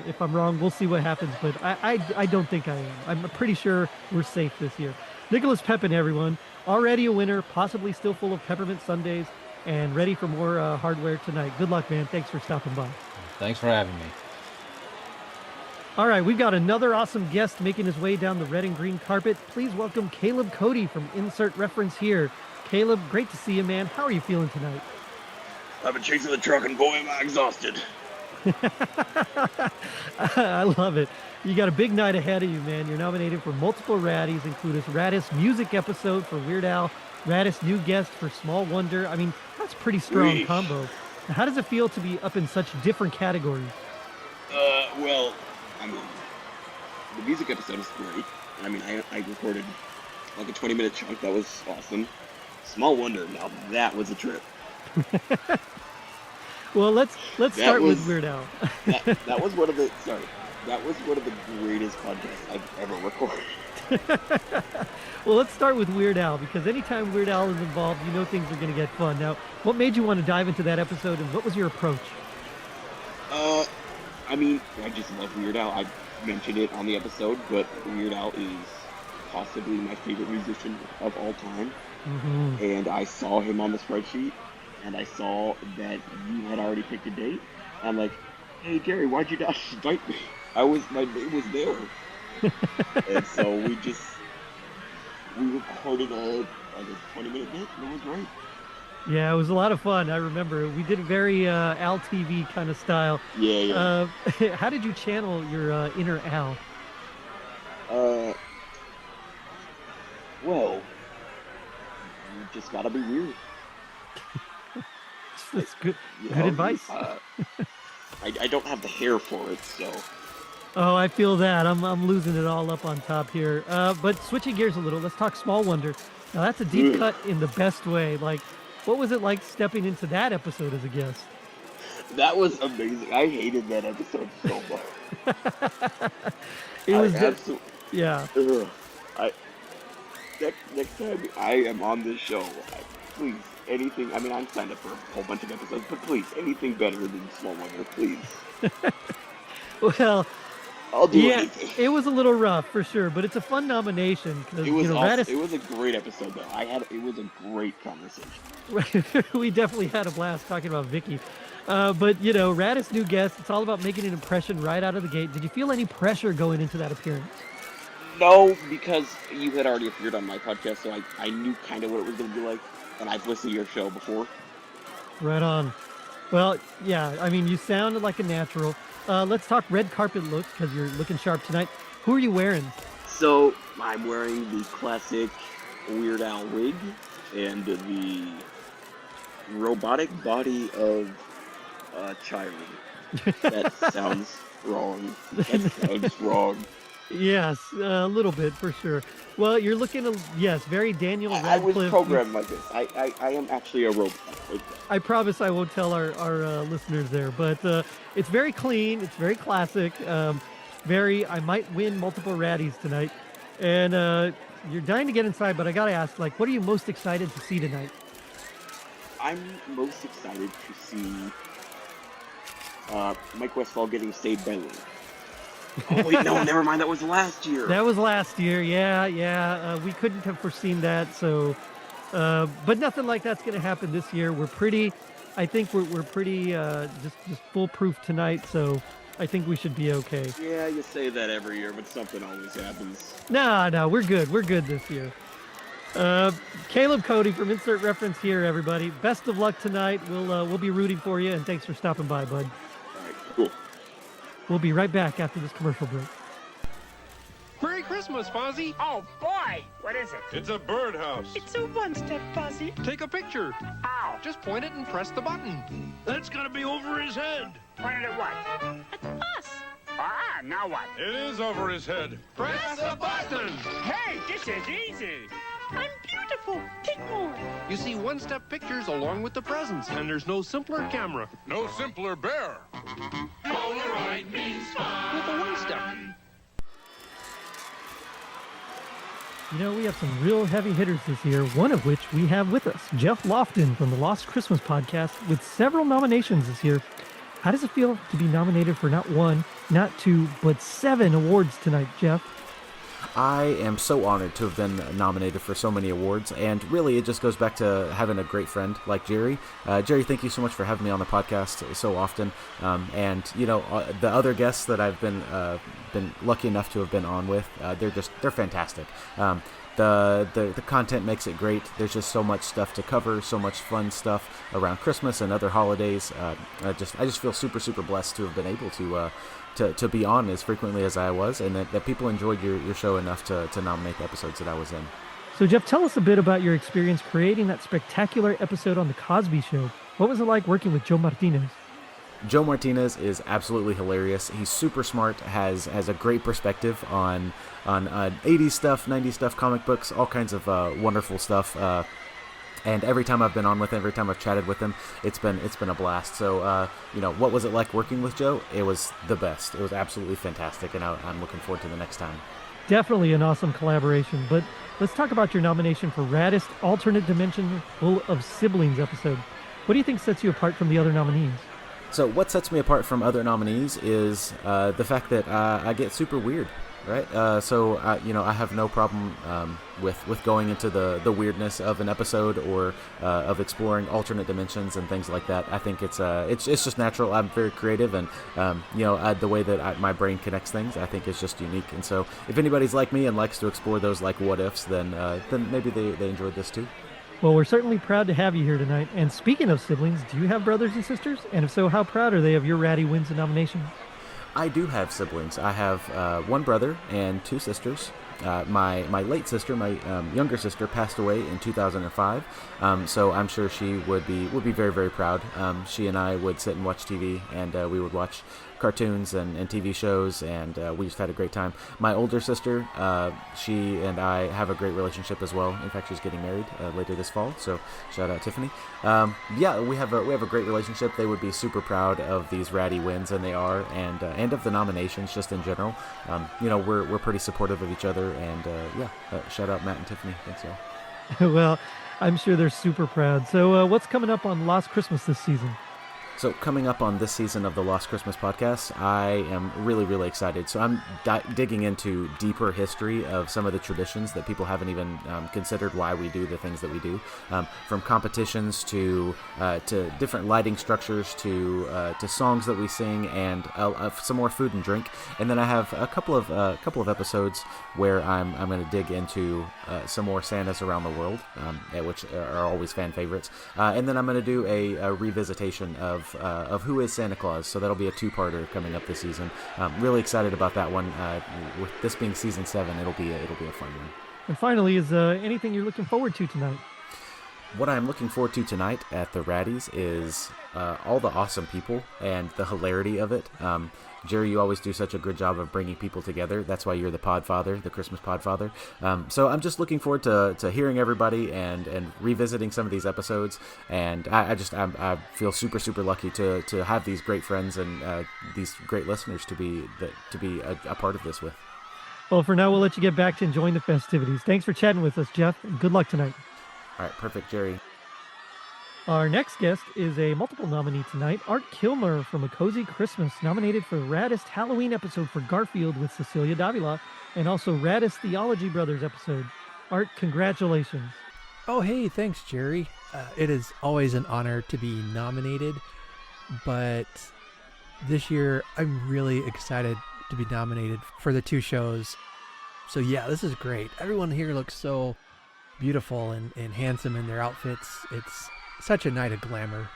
if I'm wrong, we'll see what happens. But I don't think I am. I'm pretty sure we're safe this year. Nicholas Pepin, everyone, already a winner, possibly still full of peppermint sundaes, and ready for more hardware tonight. Good luck, man. Thanks for stopping by. Thanks for having me. All right, we've got another awesome guest making his way down the red and green carpet. Please welcome Caleb Cody from Insert Reference here. Caleb, great to see you, man. How are you feeling tonight? I've been chasing the truck and boy, am I exhausted. I love it. You got a big night ahead of you, man. You're nominated for multiple Raddies, including Raddest music episode for Weird Al, Raddest new guest for Small Wonder. I mean, that's a pretty strong combo. Now, how does it feel to be up in such different categories? Well, I mean, the music episode is great. I mean, I recorded like a 20-minute chunk. That was awesome. Small Wonder, now that was a trip. Well, let's start with Weird Al. that was one of the greatest podcasts I've ever recorded. Well, let's start with Weird Al, because anytime Weird Al is involved, you know things are going to get fun. Now, what made you want to dive into that episode, and what was your approach? I mean, I just love Weird Al. I mentioned it on the episode, but Weird Al is possibly my favorite musician of all time. Mm-hmm. And I saw him on the spreadsheet, and I saw that you had already picked a date. I'm like, hey, Gary, why'd you not invite me? My name was there. And so we recorded a 20-minute bit, and it was great. Yeah, it was a lot of fun. I remember we did a very Al TV kind of style. Yeah. How did you channel your inner Al? Well, you just gotta be weird. That's good. Good advice. I don't have the hair for it, so Oh, I feel that. I'm losing it all up on top here. But switching gears a little, let's talk Small Wonder. Now that's a deep Ugh. cut in the best way. Like, what was it like stepping into that episode as a guest? That was amazing. I hated that episode so much. It was yeah. Ugh. Next time I am on this show, please, anything. I mean, I'm signed up for a whole bunch of episodes, but please, anything better than Small Wonder, please. Well, I'll do anything. It was a little rough for sure, but it's a fun nomination because It was Raddies. It was a great episode, though. It was a great conversation. We definitely had a blast talking about Vicky. But Raddies' new guest. It's all about making an impression right out of the gate. Did you feel any pressure going into that appearance? No, because you had already appeared on my podcast, so I knew kind of what it was going to be like, and I've listened to your show before. Right on. Well, yeah, I mean, you sounded like a natural. Let's talk red carpet looks because you're looking sharp tonight. Who are you wearing? So, I'm wearing the classic Weird Al wig and the robotic body of a child. That sounds wrong. That sounds wrong. Yes, a little bit for sure. Well, you're looking, very Daniel Radcliffe. I was programmed like this. I am actually a robot. I promise I won't tell our listeners there, but it's very clean. It's very classic. I might win multiple Raddies tonight. And you're dying to get inside, but I got to ask, what are you most excited to see tonight? I'm most excited to see Mike Westfall getting saved by Link. Oh, wait, no, never mind. That was last year. That was last year. Yeah. We couldn't have foreseen that. So, but nothing like that's going to happen this year. I think we're pretty just foolproof tonight. So I think we should be okay. Yeah, you say that every year, but something always happens. No, we're good. We're good this year. Caleb Cody from Insert Reference here, everybody. Best of luck tonight. We'll be rooting for you, and thanks for stopping by, bud. All right, cool. We'll be right back after this commercial break. Merry Christmas, Fozzie! Oh, boy! What is it? It's a birdhouse. It's a one-step Fozzie. Take a picture. Ow! Just point it and press the button. That's gonna be over his head. Point it at what? At us. Ah, now what? It is over his head. Press the button! Hey, this is easy. I'm beautiful. Take more. You see one-step pictures along with the presents, and there's no simpler camera. No simpler bear. Polaroid means fun. With a one-step. We have some real heavy hitters this year, one of which we have with us, Jeff Lofton from the Lost Christmas podcast with several nominations this year. How does it feel to be nominated for not 1, not 2, but 7 awards tonight, Jeff? I am so honored to have been nominated for so many awards, and really it just goes back to having a great friend like Jerry. Jerry, thank you so much for having me on the podcast so often. And the other guests that I've been lucky enough to have been on with, they're fantastic. The content makes it great. There's just so much stuff to cover, so much fun stuff around Christmas and other holidays. I just feel super, super blessed to have been able to be on as frequently as I was, and that people enjoyed your show enough to nominate the episodes that I was in. So, Jeff, tell us a bit about your experience creating that spectacular episode on The Cosby Show. What was it like working with Joe Martinez? Joe Martinez is absolutely hilarious. He's super smart, has a great perspective on 80s stuff, 90s stuff, comic books, all kinds of wonderful stuff. And every time I've been on with him, every time I've chatted with him, it's been a blast. So, what was it like working with Joe? It was the best. It was absolutely fantastic, and I'm looking forward to the next time. Definitely an awesome collaboration. But let's talk about your nomination for Raddest Alternate Dimension Full of Siblings episode. What do you think sets you apart from the other nominees? So what sets me apart from other nominees is the fact that I get super weird, right? I have no problem with going into the weirdness of an episode or of exploring alternate dimensions and things like that. I think it's just natural. I'm very creative, and the way that my brain connects things, I think is just unique. And so if anybody's like me and likes to explore those what ifs, then maybe they enjoyed this too. Well, we're certainly proud to have you here tonight. And speaking of siblings, do you have brothers and sisters? And if so, how proud are they of your Ratty wins and nominations? I do have siblings. I have one brother and 2 sisters. My late sister, my younger sister, passed away in 2005. So I'm sure she would be very, very proud. She and I would sit and watch TV, and we would watch cartoons and TV shows, and we just had a great time. My older sister, she and I have a great relationship as well. In fact, she's getting married later this fall, so shout out Tiffany. Yeah, we have a great relationship. They would be super proud of these Raddy wins, and they are, and of the nominations just in general. We're pretty supportive of each other, and shout out Matt and Tiffany. Thanks, y'all. Well, I'm sure they're super proud. So what's coming up on Lost Christmas this season? So coming up on this season of the Lost Christmas podcast, I am really, really excited. So I'm digging into deeper history of some of the traditions that people haven't even considered why we do the things that we do, from competitions to different lighting structures to songs that we sing, and some more food and drink. And then I have a couple of episodes where I'm going to dig into some more Santas around the world, which are always fan favorites. And then I'm going to do a revisitation of Who is Santa Claus, so that'll be a two-parter coming up this season. Really excited about that one. With this being season 7, it'll be a fun one. And finally, is anything you're looking forward to tonight? What I'm looking forward to tonight at the Raddies is all the awesome people and the hilarity of it. Jerry, you always do such a good job of bringing people together. That's why you're the Podfather, the Christmas Podfather. So I'm just looking forward to hearing everybody and revisiting some of these episodes. And I feel super, super lucky to have these great friends and these great listeners to be a part of this with. Well, for now, we'll let you get back to enjoying the festivities. Thanks for chatting with us, Jeff, and good luck tonight. All right, perfect, Jerry. Our next guest is a multiple nominee tonight, Art Kilmer from A Cozy Christmas, nominated for Raddest Halloween episode for Garfield with Cecilia Davila, and also Raddest Theology Brothers episode. Art, congratulations. Oh, hey, thanks, Jerry. It is always an honor to be nominated, but this year I'm really excited to be nominated for the 2 shows. So yeah, this is great. Everyone here looks so beautiful and handsome in their outfits. It's such a night of glamour.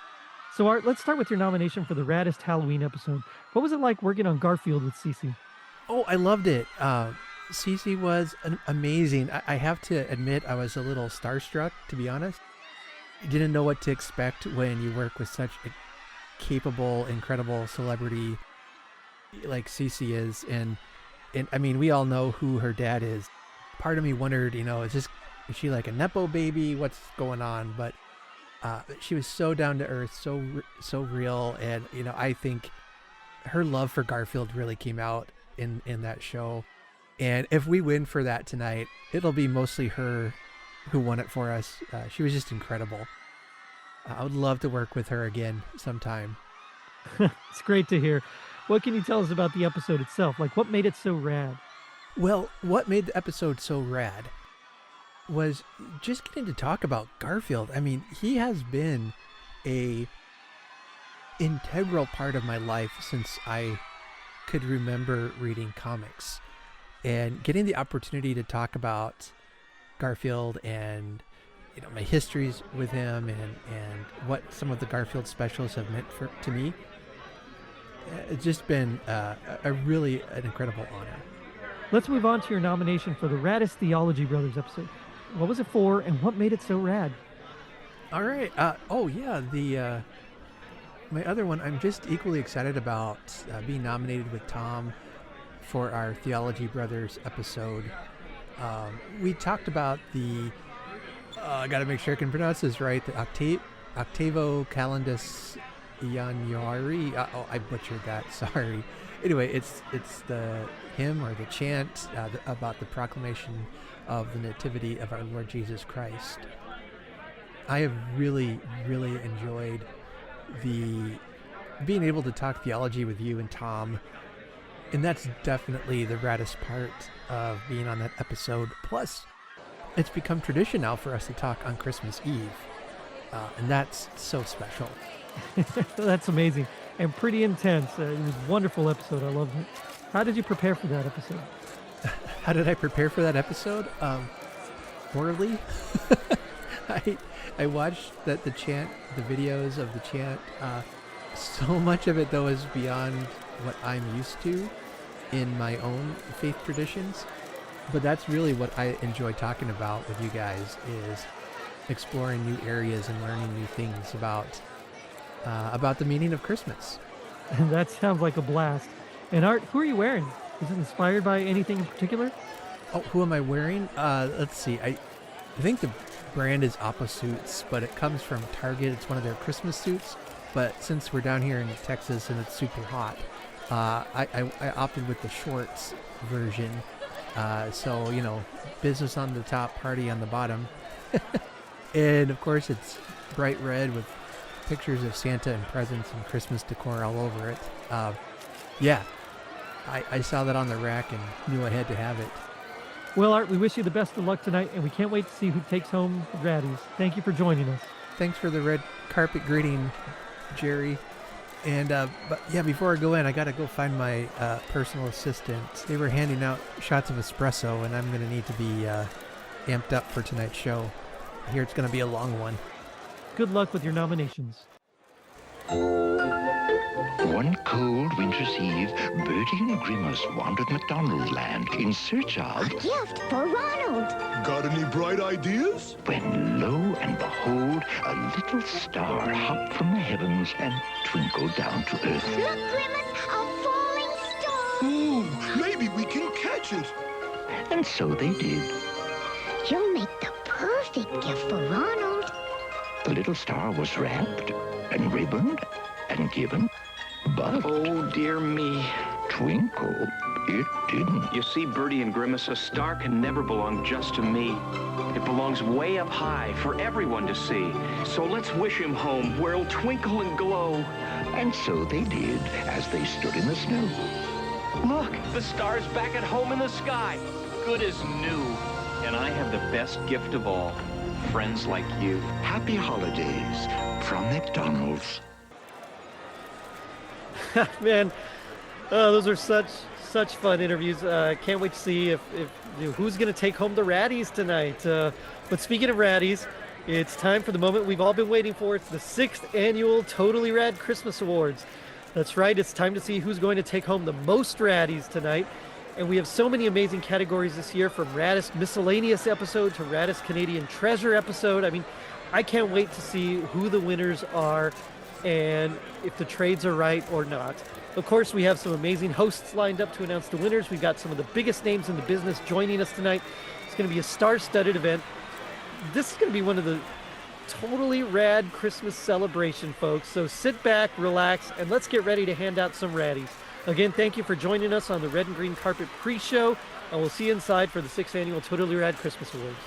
So Art, let's start with your nomination for the Raddest Halloween episode. What was it like working on Garfield with Cece? Oh, I loved it. Cece was amazing. I have to admit I was a little starstruck, to be honest. You didn't know what to expect when you work with such a capable, incredible celebrity like Cece is. And I mean, we all know who her dad is. Part of me wondered, is she like a Nepo baby? What's going on? But she was so down to earth, so real, and I think her love for Garfield really came out in that show. And if we win for that tonight, it'll be mostly her who won it for us. She was just incredible. I would love to work with her again sometime. It's great to hear. What can you tell us about the episode itself? Like, what made it so rad? Well, what made the episode so rad was just getting to talk about Garfield. I mean, he has been a integral part of my life since I could remember reading comics, and getting the opportunity to talk about Garfield and my histories with him and what some of the Garfield specials have meant to me. It's just been an incredible honor. Let's move on to your nomination for the Raddest Theology Brothers episode. What was it for, and what made it so rad? All right. My other one, I'm just equally excited about being nominated with Tom for our Theology Brothers episode. We talked about I got to make sure I can pronounce this right, the Octavo Calendus Januari. I butchered that. Sorry. Anyway, it's the hymn or the chant about the proclamation of the nativity of our Lord Jesus Christ. I have really, really enjoyed being able to talk theology with you and Tom, and that's definitely the raddest part of being on that episode. Plus, it's become tradition now for us to talk on Christmas Eve, and that's so special. That's amazing and pretty intense. It was a wonderful episode. I loved it. How did you prepare for that episode? How did I prepare for that episode? Poorly. I watched the chant, the videos of the chant. So much of it, though, is beyond what I'm used to in my own faith traditions. But that's really what I enjoy talking about with you guys, is exploring new areas and learning new things about the meaning of Christmas. That sounds like a blast. And Art, who are you wearing? Is it inspired by anything in particular? Oh, who am I wearing? Let's see. I think the brand is Appa Suits, but it comes from Target. It's one of their Christmas suits. But since we're down here in Texas and it's super hot, I opted with the shorts version. So, you know, business on the top, party on the bottom. And of course, it's bright red with pictures of Santa and presents and Christmas decor all over it. Yeah, I saw that on the rack and knew I had to have it. Well, Art, we wish you the best of luck tonight, and we can't wait to see who takes home the Raddies. Thank you for joining us. Thanks for the red carpet greeting, Jerry. And but yeah, before I go in, I gotta go find my personal assistant. They were handing out shots of espresso, and I'm gonna need to be amped up for tonight's show. I hear it's gonna be a long one. Good luck with your nominations. One cold winter's eve, Bertie and Grimace wandered McDonald's land in search of... A gift for Ronald. Got any bright ideas? When lo and behold, a little star hopped from the heavens and twinkled down to earth. Look, Grimace, a falling star. Ooh, maybe we can catch it. And so they did. You'll make the perfect gift for Ronald. The little star was wrapped and ribboned and given, but... Oh, dear me. Twinkle, it didn't. You see, Bertie and Grimace, a star can never belong just to me. It belongs way up high for everyone to see. So let's wish him home where it'll twinkle and glow. And so they did as they stood in the snow. Look, the star's back at home in the sky. Good as new. And I have the best gift of all. Friends like you. Happy holidays from McDonald's. Man, those are such fun interviews. Can't wait to see if who's going to take home the Raddies tonight. But speaking of Raddies, it's time for the moment we've all been waiting for. It's the 6th annual Totally Rad Christmas Awards. That's right, it's time to see who's going to take home the most Raddies tonight. And we have so many amazing categories this year, from Raddest Miscellaneous episode to Raddest Canadian Treasure episode. I mean, I can't wait to see who the winners are and if the trades are right or not. Of course, we have some amazing hosts lined up to announce the winners. We've got some of the biggest names in the business joining us tonight. It's going to be a star-studded event. This is going to be one of the totally rad Christmas celebration, folks. So sit back, relax, and let's get ready to hand out some Raddies. Again, thank you for joining us on the Red and Green Carpet pre-show, and we'll see you inside for the 6th annual Totally Rad Christmas Awards.